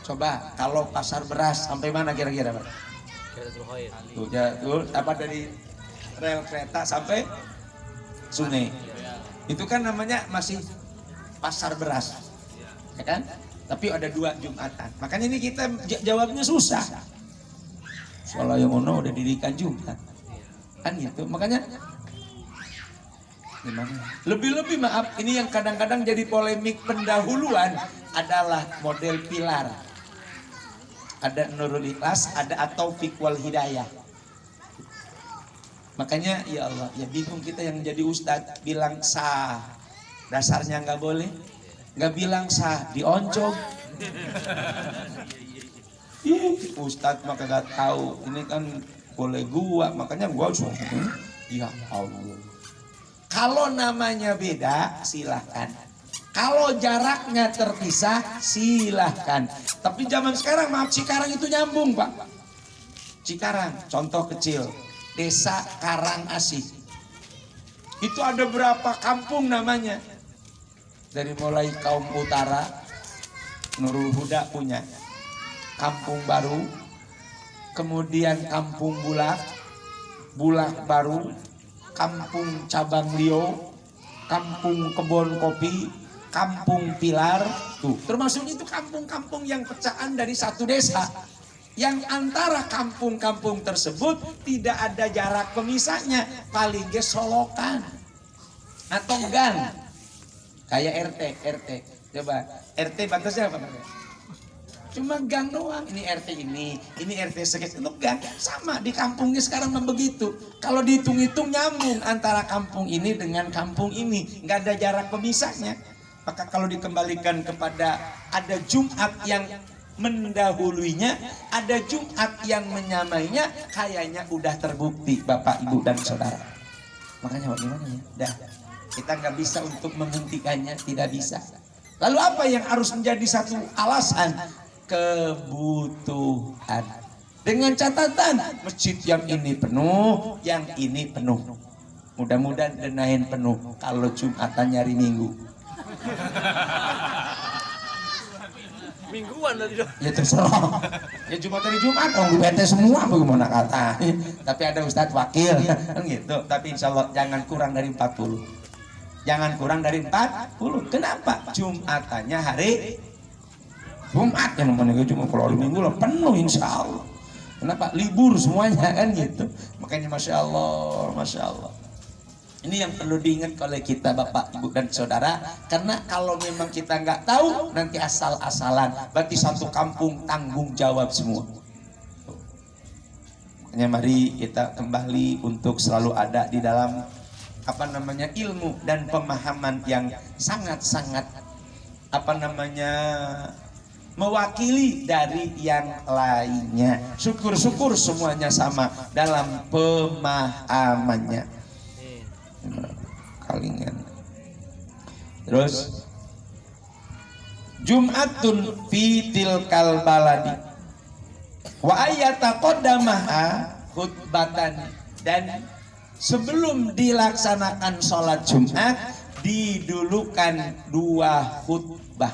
Coba kalau pasar beras sampai mana kira-kira, Pak? Tuh, ya, tuh apa dari rel kereta sampai sungai. Itu kan namanya masih pasar beras. Ya kan? Tapi ada 2 jumatan. Makanya ini kita jawabnya susah. Soalnya yang ono udah didirikan juga. Kan gitu. Makanya gimana? Lebih-lebih maaf, ini yang kadang-kadang jadi polemik pendahuluan adalah model pilar. Ada Nurul Ikhlas, ada At-Taufiq wal Hidayah. Makanya ya Allah, ya bingung kita yang jadi ustadz bilang sah, dasarnya nggak boleh, nggak bilang sah, dioncong. Ustadz maka nggak tahu, ini kan boleh gua, makanya gua langsung, ya Allah. Kalau namanya beda, silahkan. Kalau jaraknya terpisah, silahkan. Tapi zaman sekarang, maaf, Cikarang itu nyambung, Pak. Cikarang, contoh kecil, Desa Karangasih. Itu ada berapa kampung namanya? Dari mulai kaum utara, Nurul Huda punya Kampung Baru, kemudian Kampung Bulak, Bulak Baru, Kampung Cabang Lio, Kampung Kebon Kopi, Kampung Pilar, tuh termasuk itu kampung-kampung yang pecahan dari satu desa, yang antara kampung-kampung tersebut tidak ada jarak pemisahnya, paling gesolokan atau gang, kayak RT, coba RT batasnya apa? Cuma gang doang, ini RT ini RT sekian, itu gang, sama di kampungnya sekarang begitu. Kalau dihitung-hitung nyambung antara kampung ini dengan kampung ini, nggak ada jarak pemisahnya. Maka kalau dikembalikan kepada ada Jumat yang mendahuluinya, ada Jumat yang menyamainya, kayaknya udah terbukti Bapak, Ibu, dan Saudara. Makanya bagaimana ya? Dah, kita nggak bisa untuk menghentikannya, tidak bisa. Lalu apa yang harus menjadi satu alasan? Kebutuhan. Dengan catatan masjid yang ini penuh, yang ini penuh. Mudah-mudahan denain penuh kalau Jumatan nyari Minggu. Mingguan tadi dong. Ya terserah. Ya Jumat dari Jumat, orang BT semua bagaimana kata. Tapi ada Ustadz Wakil kan gitu. Tapi insya Allah jangan kurang dari 40. Jangan kurang dari 40. Kenapa? Jumatannya hari Jumat, yang namanya cuma kalau hari Minggu lah penuh insya Allah. Kenapa? Libur semuanya kan gitu. Makanya Masya Allah, Masya Allah. Ini yang perlu diingat oleh kita Bapak, Ibu, dan Saudara. Karena kalau memang kita nggak tahu, nanti asal-asalan. Berarti satu kampung tanggung jawab semua. Makanya mari kita kembali untuk selalu ada di dalam ilmu dan pemahaman yang sangat-sangat mewakili dari yang lainnya. Syukur-syukur semuanya sama dalam pemahamannya. Kalingan. Terus Jum'atun fi tilkal baladi wa ayataqaddamaha khutbatan, dan sebelum dilaksanakan sholat Jumat didulukan 2 khutbah.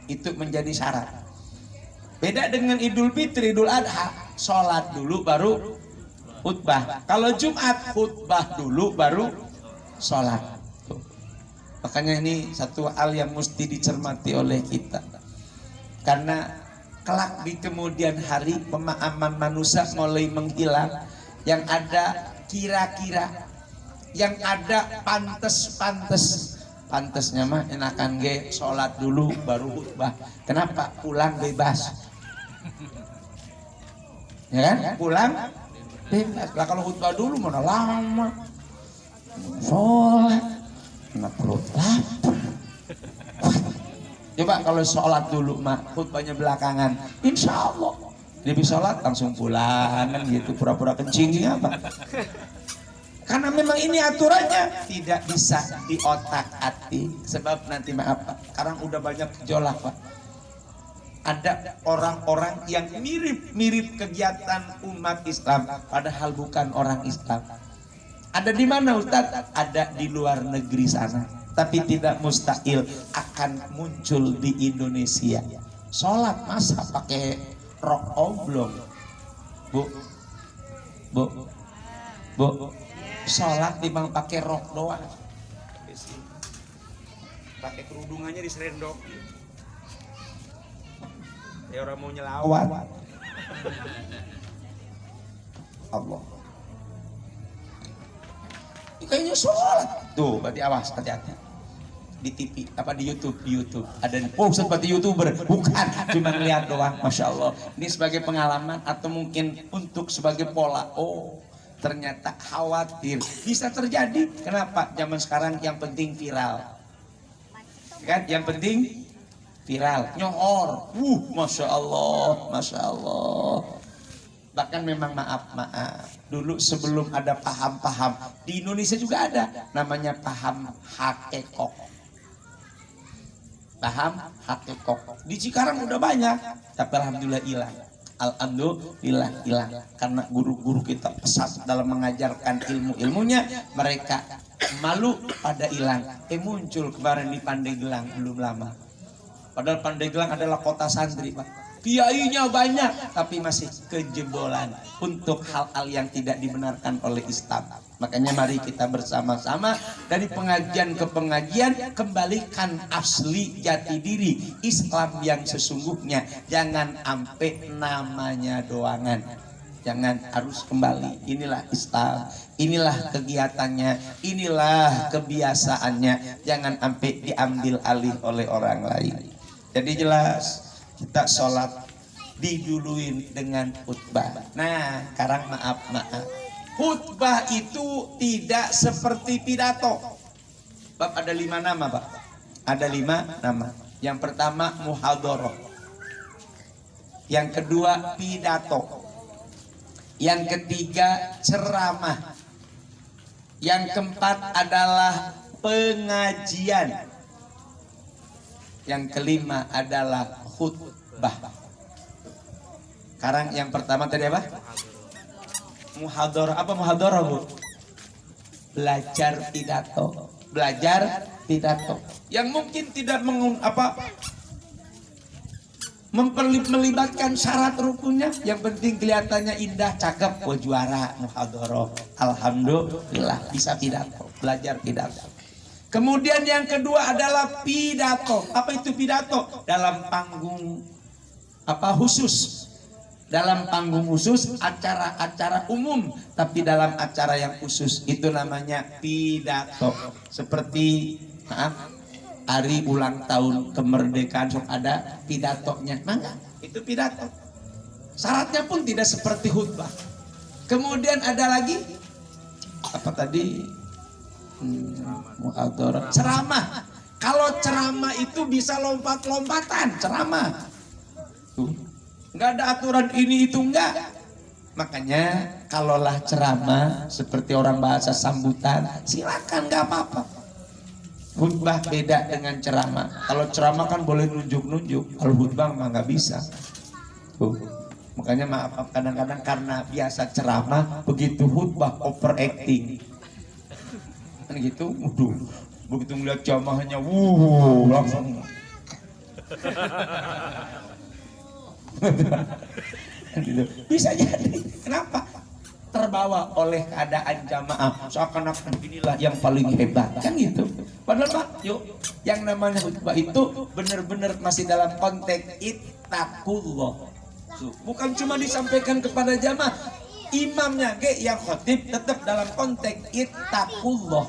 Itu menjadi syarat. Beda dengan Idul Fitri, Idul Adha, sholat dulu baru khutbah. Kalau Jumat khutbah dulu baru sholat. Tuh. Makanya ini satu hal yang mesti dicermati oleh kita. Karena kelak di kemudian hari pemahaman manusia mulai menghilang. yang ada kira-kira, yang ada pantesnya mah enakan ge sholat dulu baru khutbah. Kenapa? Pulang bebas, ya kan? Pulang bebas. Lah kalau khutbah dulu mana lama, sholat, mana perut lapar. Coba kalau sholat dulu mah khutbahnya belakangan, insya Allah lebih sholat langsung pulang kan gitu, pura-pura kencing apa? Karena memang ini aturannya tidak bisa diotak-atik. Sebab nanti maaf Pak, sekarang udah banyak gejolak Pak. Ada orang-orang yang mirip-mirip kegiatan umat Islam, padahal bukan orang Islam. Ada di mana Ustadz? Ada di luar negeri sana. Tapi tidak mustahil akan muncul di Indonesia. Sholat masa pakai rok oblong, Bu, sholat dimang pakai rok doang, pakai kerudungannya diserendok. Ya orang mau nyelawat. Allah. Kayaknya sholat. Tuh, berarti awas, hati-hati. Di TV, apa di YouTube ada. Oh, seperti YouTuber, bukan cuma lihat doang. Masya Allah. Ini sebagai pengalaman atau mungkin untuk sebagai pola. Oh, ternyata khawatir bisa terjadi. Kenapa? Zaman sekarang yang penting viral, kan? Yang penting viral, nyohor. Masya Allah, masya Allah. Bahkan memang maaf dulu sebelum ada paham-paham di Indonesia juga ada namanya paham hakekok. Paham hakekok di Cikarang udah banyak, tapi alhamdulillah hilang. Alhamdulillah hilang karena guru-guru kita pesat dalam mengajarkan ilmu-ilmunya, mereka malu pada hilang. Muncul kemarin di Pandeglang belum lama. Padahal Pandeglang adalah kota santri Pak. Kiainya banyak tapi masih kejebolan untuk hal-hal yang tidak dibenarkan oleh Islam. Makanya mari kita bersama-sama dari pengajian ke pengajian kembalikan asli jati diri Islam yang sesungguhnya. Jangan sampai namanya doangan. Jangan, harus kembali. Inilah Islam, inilah kegiatannya, inilah kebiasaannya. Jangan sampai diambil alih oleh orang lain. Jadi jelas kita sholat diduluin dengan khutbah. Nah, sekarang maaf. Khutbah itu tidak seperti pidato. Bab ada 5 nama, Pak. Ada 5 nama. Yang pertama muhadharah. Yang kedua pidato. Yang ketiga ceramah. Yang keempat adalah pengajian. Yang kelima adalah khutbah. Sekarang yang pertama tadi apa? Muhadharah. Apa muhadharah, Bu? Belajar pidato. Belajar pidato. Yang mungkin tidak melibatkan syarat rukunnya, yang penting kelihatannya indah, cakep, juara muhadharah. Alhamdulillah bisa pidato, belajar pidato. Kemudian yang kedua adalah pidato. Apa itu pidato? Dalam panggung khusus. Dalam panggung khusus, acara-acara umum, tapi dalam acara yang khusus itu namanya pidato. Seperti hari ulang tahun kemerdekaan ada pidatonya. Maka itu pidato. Syaratnya pun tidak seperti khutbah. Kemudian ada lagi apa tadi? Muhadharah. Ceramah. Kalau ceramah itu bisa lompat-lompatan, ceramah. Enggak ada aturan ini itu enggak. Makanya kalaulah ceramah seperti orang bahasa sambutan, silakan, enggak apa-apa. Khutbah beda dengan ceramah. Kalau ceramah kan boleh nunjuk-nunjuk, kalau khutbah mah nggak bisa. Makanya maaf kadang-kadang karena biasa ceramah, begitu khutbah overacting. Kan gitu, begitu melihat ceramahnya, langsung. Bisa jadi. Kenapa? Terbawa oleh keadaan jamaah, seakan-akan inilah yang paling hebat, kan gitu. Padahal Pak, yang namanya khutbah itu benar-benar masih dalam konteks ittaqullah. Bukan cuma disampaikan kepada jamaah, imamnya ge yang khotib tetap dalam konteks ittaqullah.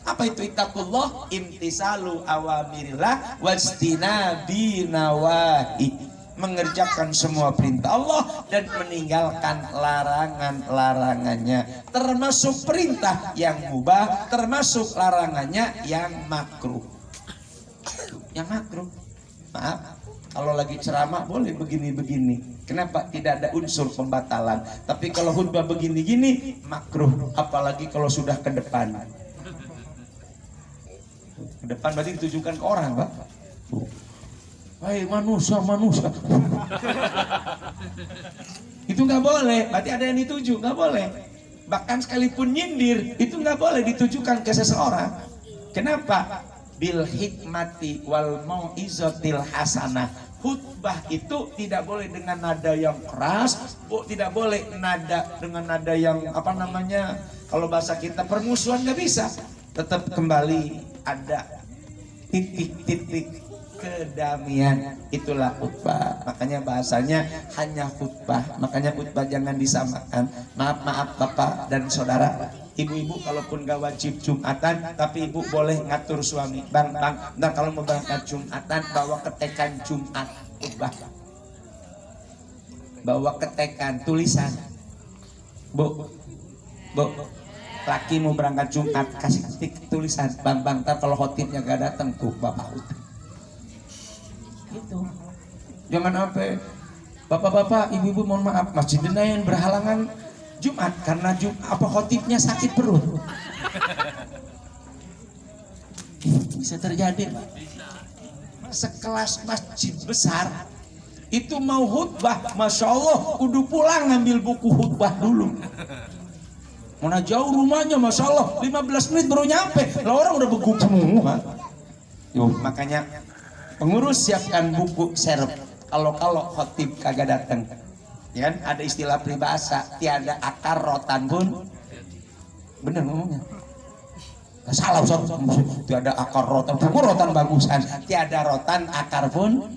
Apa itu ittaqullah? Imtisalu awamirillah wajtinabi nawahi, mengerjakan semua perintah Allah dan meninggalkan larangan-larangannya, termasuk perintah yang mubah, termasuk larangannya yang makruh. Yang makruh, maaf, kalau lagi ceramah boleh begini-begini. Kenapa? Tidak ada unsur pembatalan. Tapi kalau khutbah begini-gini makruh, apalagi kalau sudah ke depan. Ke depan berarti ditujukan ke orang, Pak. Hai manusia. Itu nggak boleh, berarti ada yang dituju, nggak boleh. Bahkan sekalipun nyindir, itu nggak boleh ditujukan ke seseorang. Kenapa? Bil hikmati wal mau'izatil hasanah. Khutbah itu tidak boleh dengan nada yang keras, tidak boleh dengan nada yang kalau bahasa kita permusuhan, nggak bisa. Tetap kembali ada titik-titik kedamaian, itulah khutbah. Makanya bahasanya hanya khutbah. Makanya khutbah jangan disamakan. Maaf Bapak dan saudara, ibu-ibu kalaupun gak wajib Jumatan, tapi ibu boleh ngatur suami, bang, nah kalau mau berangkat Jumatan bawa ketekan Jumat khutbah, bawa ketekan tulisan, bu, laki mau berangkat Jumat kasih ketik tulisan, bang, ntar kalau khotibnya gak datang tuh bapak khutbah. Itu jangan sampai bapak-bapak, ibu-ibu mohon maaf, masjid yang berhalangan Jumat karena khotibnya sakit perut. Bisa terjadi, Pak. Sekelas masjid besar itu mau khutbah, masya Allah, kudu pulang ngambil buku khutbah dulu. Mana jauh rumahnya, masya Allah, 15 menit baru nyampe, lah orang udah beguk semua. Makanya pengurus siapkan buku serep. Kalau khotib kagak datang, ya kan? Ada istilah peribahasa, tiada akar rotan pun. Bener ngomongnya. Nah, salah Ustaz. Tiada akar rotan, rotan bagusan. Tiada rotan akar pun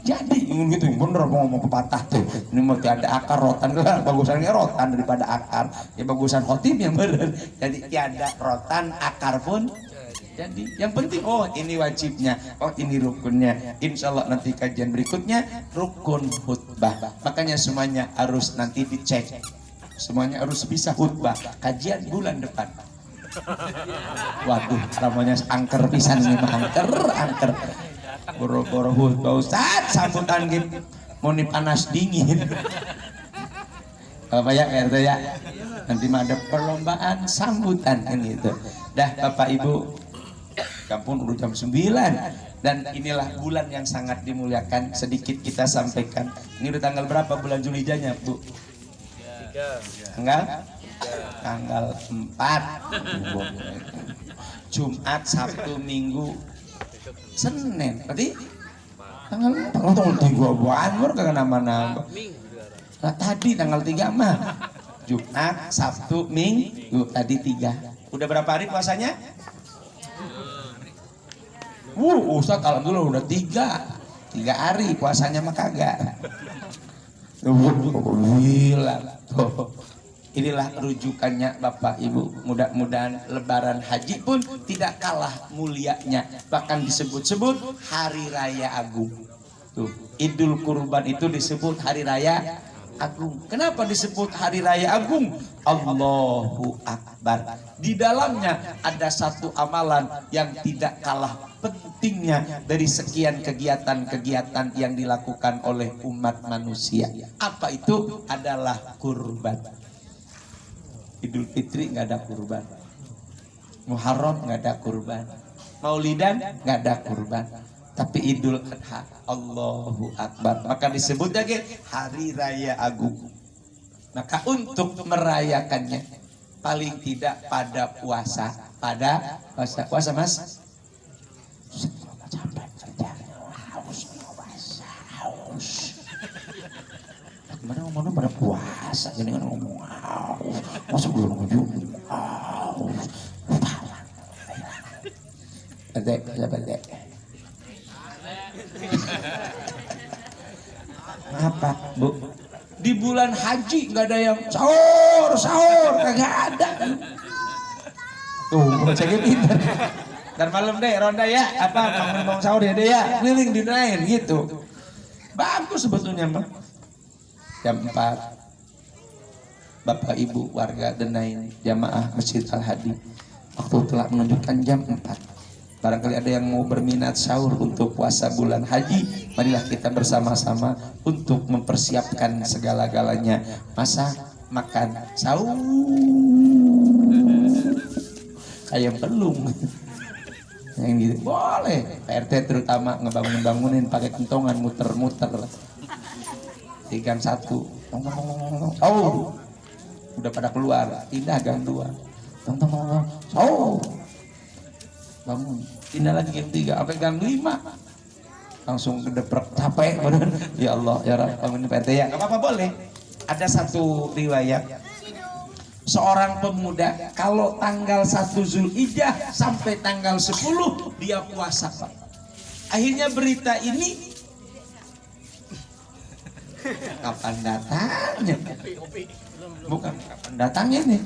jadi. Gitu, bener ngomong pepatah tuh. Ini mau tiada akar rotan, bagusannya rotan daripada akar. Ya bagusan khotib yang bener. Jadi tiada rotan akar pun jadi. Yang penting, oh ini wajibnya, oh ini rukunnya. Insya Allah nanti kajian berikutnya rukun khutbah. Makanya semuanya harus nanti dicek. Semuanya harus bisa khutbah. Kajian bulan depan. Waduh, namanya angker pisan ini mah, angker. Boro-boro khutbah Ustaz, sambutan gitu. Mau nih panas dingin. Apa ya RT ya? Nanti mah ada perlombaan sambutan kan gitu. Dah Bapak Ibu, kampung udah jam 9 dan inilah bulan yang sangat dimuliakan. Sedikit kita sampaikan. Ini udah tanggal berapa bulan Zulhijjahnya, Bu? Tanggal 4. Jumat, Sabtu, Minggu, Senin. Berarti tanggal 4. Baru kagak nama-nama. Nah, tadi tanggal 3 mah. Jumat, Sabtu, Minggu, tadi 3. Udah berapa hari puasanya? Ustaz alhamdulillah udah 3 hari puasanya mah kagak. Gila. Inilah rujukannya Bapak Ibu. Mudah-mudahan lebaran haji pun tidak kalah mulianya. Bahkan disebut-sebut hari raya agung. Tuh, Idul Kurban itu disebut hari raya agung. Kenapa disebut hari raya agung? Allahu Akbar. Di dalamnya ada satu amalan yang tidak kalah pentingnya dari sekian kegiatan-kegiatan yang dilakukan oleh umat manusia. Apa itu? Adalah kurban. Idul Fitri nggak ada kurban, Muharram nggak ada kurban, Maulidan nggak ada kurban, tapi Idul Adha, Allahu Akbar, maka disebut lagi hari raya agung. Maka untuk merayakannya paling tidak pada puasa, puasa Mas. Mana pada puasa jadi ngomong masa belum ngomong balik apa Bu? Di bulan haji nggak ada yang sahur, kagak ada. Tuh, cek pinter. Dan malam deh ronda ya, apa mau sahur ya deh ya, keliling di lain gitu. Bagus sebetulnya mah. Jam 4 Bapak Ibu warga Denain jamaah Masjid Al-Hadi waktu telah menunjukkan jam 4. Barangkali ada yang mau berminat sahur untuk puasa bulan haji, marilah kita bersama-sama untuk mempersiapkan segala-galanya. Masa makan sahur kayak belum yang gitu boleh. PRT terutama ngebangunin pakai kentongan muter-muter 3-1 oh udah pada keluar pindah gang 2 oh bangun pindah lagi gang 3 sampai gang 5 langsung kedeprek capek bener. Ya Allah ya Rabb bangunin PRT ya nggak apa-apa boleh. Ada satu riwayat seorang pemuda kalau tanggal 1 Zulhijjah sampai tanggal 10 dia puasa Pak. Akhirnya berita ini kapan datangnya? Bukan kapan datangnya nih.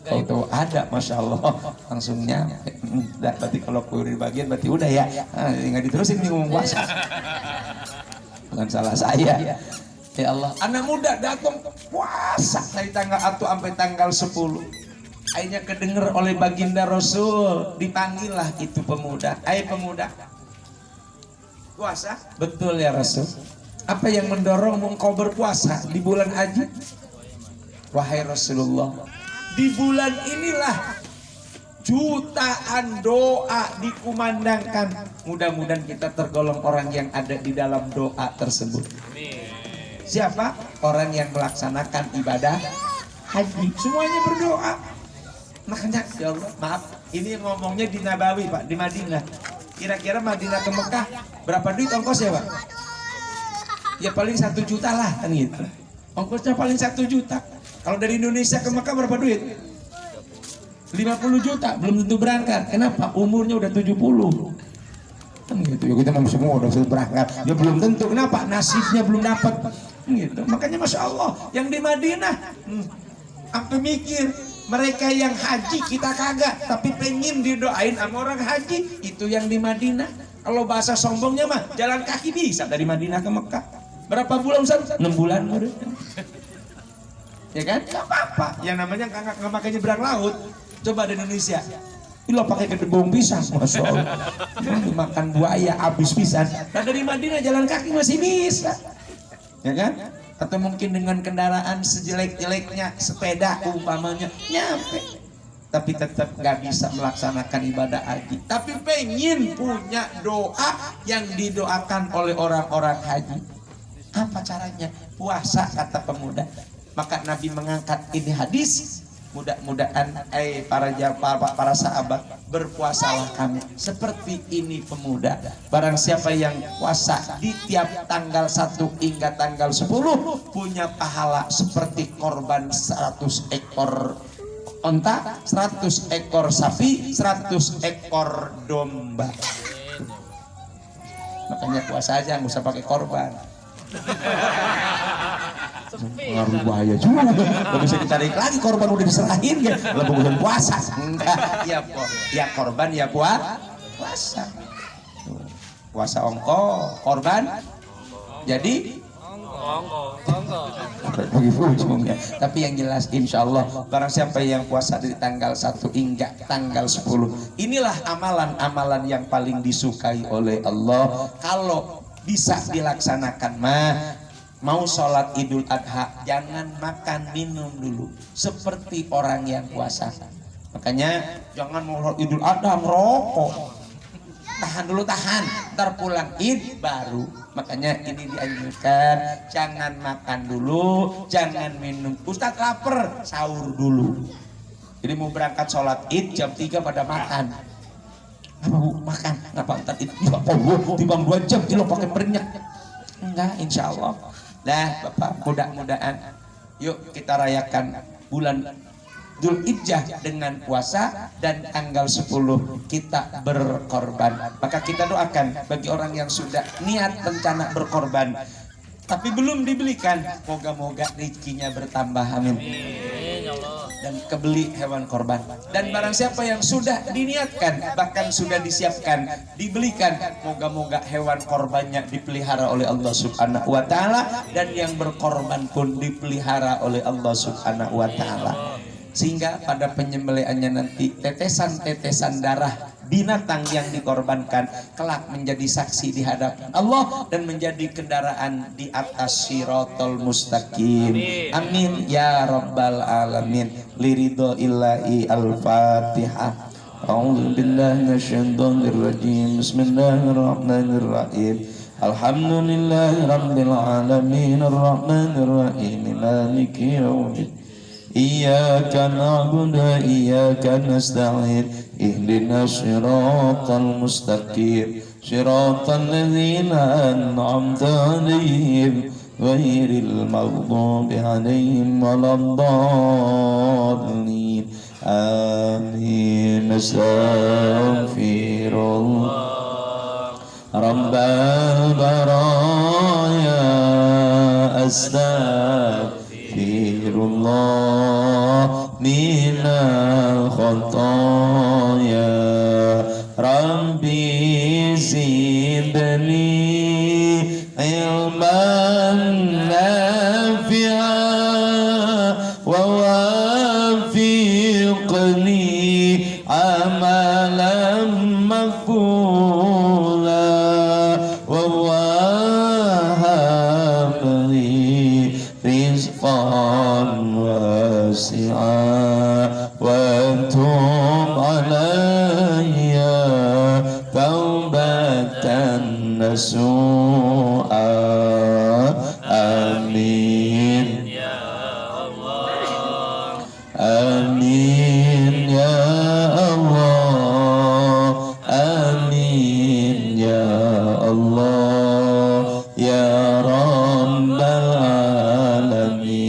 Kalau tuh ada, masya Allah langsungnya. Berarti kalau kurir bagian berarti udah ya. Nggak diterusin nih ngomong puasa. Bukan salah saya. Ya Allah, anak muda datang puasa dari tanggal 1 sampai tanggal 10. Akhirnya kedenger oleh baginda Rasul, dipanggillah itu pemuda. Pemuda, puasa? Betul ya Rasul. Apa yang mendorong engkau berpuasa di bulan haji? Wahai Rasulullah, di bulan inilah jutaan doa dikumandangkan. Mudah-mudahan kita tergolong orang yang ada di dalam doa tersebut. Siapa? Orang yang melaksanakan ibadah haji. Semuanya berdoa. Makanya ya Allah, maaf, ini ngomongnya di Nabawi Pak, di Madinah. Kira-kira Madinah ke Mekah berapa duit ongkos ya Pak? Ya paling 1 juta lah kan gitu. Ongkosnya paling 1 juta. Kalau dari Indonesia ke Mekah berapa duit? 50 juta, belum tentu berangkat. Kenapa? Umurnya udah 70. Kan gitu. Ya kita mau semua udah berangkat. Ya belum tentu. Kenapa? Nasibnya belum dapat. Gitu. Makanya Masya Allah, yang di Madinah sampai mikir, mereka yang haji kita kagak, tapi pengen didoain sama orang haji. Itu yang di Madinah. Kalau bahasa sombongnya mah jalan kaki bisa dari Madinah ke Mekah. Berapa bulan Ustaz? 6 bulan udah. Ya kan? Gak apa-apa. Yang namanya nggak pakai nyebrang laut. Coba di Indonesia. Lo pakai kedebong pisang, Masya Allah. Makan buaya habis pisang. Nah dari Madinah jalan kaki masih bisa. Ya kan? Atau mungkin dengan kendaraan sejelek-jeleknya sepeda umpamanya nyampe. Tapi tetap nggak bisa melaksanakan ibadah haji. Tapi pengen punya doa yang didoakan oleh orang-orang haji. Apa caranya? Puasa kata pemuda. Maka Nabi mengangkat ini hadis. Mudah-mudahan para sahabat berpuasalah kami seperti ini pemuda. Barang siapa yang puasa di tiap tanggal 1 hingga tanggal 10 punya pahala seperti korban 100 ekor onta, 100 ekor sapi, 100 ekor domba. Makanya puasa aja nggak usah pakai korban. Pengaruh bahaya juga. Gak bisa ditarik lagi, korban udah diserahin kan. Lebih bulan puasa. Enggak, ya korban ya puasa. Puasa ongko, korban jadi bagi ujungnya. Tapi yang jelas insya Allah barang siapa yang puasa dari tanggal 1 hingga tanggal 10, inilah amalan-amalan yang paling disukai oleh Allah. Kalau bisa dilaksanakan mah, mau sholat Idul Adha jangan makan minum dulu seperti orang yang puasa. Makanya jangan mau sholat Idul Adha merokok, tahan dulu, ntar pulang Id baru. Makanya ini dianjurkan jangan makan dulu, jangan minum. Ustadz lapar, sahur dulu. Jadi mau berangkat sholat Id jam 3 pada makan. Apa bu? Makan? Kenapa ntar itu timbang 2 jam lo pakai bernyak? Enggak, insya Allah. Nah Bapak, mudah-mudahan yuk kita rayakan bulan Dzulhijjah dengan puasa dan tanggal 10 kita berkorban. Maka kita doakan bagi orang yang sudah niat rencana berkorban, tapi belum dibelikan, moga-moga rezekinya bertambah, amin. Amin ya Allah. Dan kebeli hewan korban. Dan barang siapa yang sudah diniatkan, bahkan sudah disiapkan, dibelikan, moga-moga hewan korbannya dipelihara oleh Allah Subhanahu wa Ta'ala, dan yang berkorban pun dipelihara oleh Allah Subhanahu wa Ta'ala, sehingga pada penyembelihannya nanti tetesan-tetesan darah binatang yang dikorbankan kelak menjadi saksi di hadapan Allah dan menjadi kendaraan di atas Shiratal Mustaqim. Amin ya rabbal alamin. Liridho illahi al-Fatihah. A'udzu billahi minasyaitonir rajim. Bismillahirrahmanirrahim. Alhamdulillahi rabbil alamin arrahmanir rahim maliki yaumiddin. Iyyaka na'budu wa iyyaka nasta'in ihdinas siratal mustaqim siratal ladzina an'amta 'alaihim ghairil maghdubi 'alaihim waladdallin amin. Astaghfirullah rabbal baraya astaghfirullah minal khotoya rabbi zidni ilman nafi'a wa wafiqni amalan maqbula wa wahabli rizqan wasi'a وتوب علي توبة نصوحا آمين Ya Allah. آمين يا الله آمين يا الله يا رب العالمين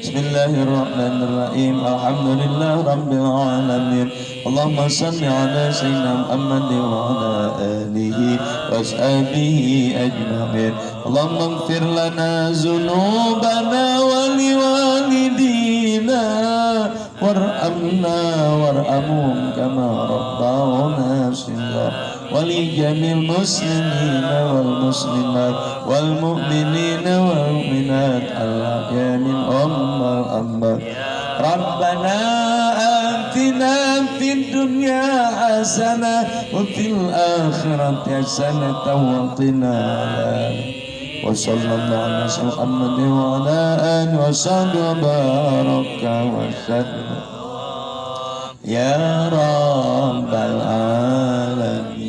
Bismillahirrahmanirrahim. Alhamdulillah rabbil alamin. Allahumma salli ala sayyidina Muhammad wa ala alihi wa sahbihi ajma'in. Allahumma ighfir lana dzunubana wa liwalidina warhamna warhamhum kama rabbawna shighara ولجميع المسلمين والمسلمات والمؤمنين والمؤمنات الأحياء منهم والأموات. ربنا آتنا في الدنيا حسنة وفي الآخرة حسنة وقنا عذاب. وصلى الله على محمد وعلى آله وصحبه وبارك وسلم ya rabbal alamin.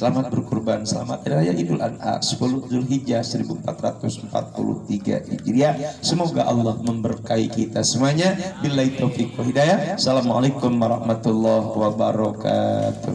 Selamat berkurban, selamat Hari Raya Idul Adha 10 Zulhijjah 1443 Hijriah. Semoga Allah memberkahi kita semuanya. Billahi taufiq wa hidayah. Assalamualaikum warahmatullahi wabarakatuh.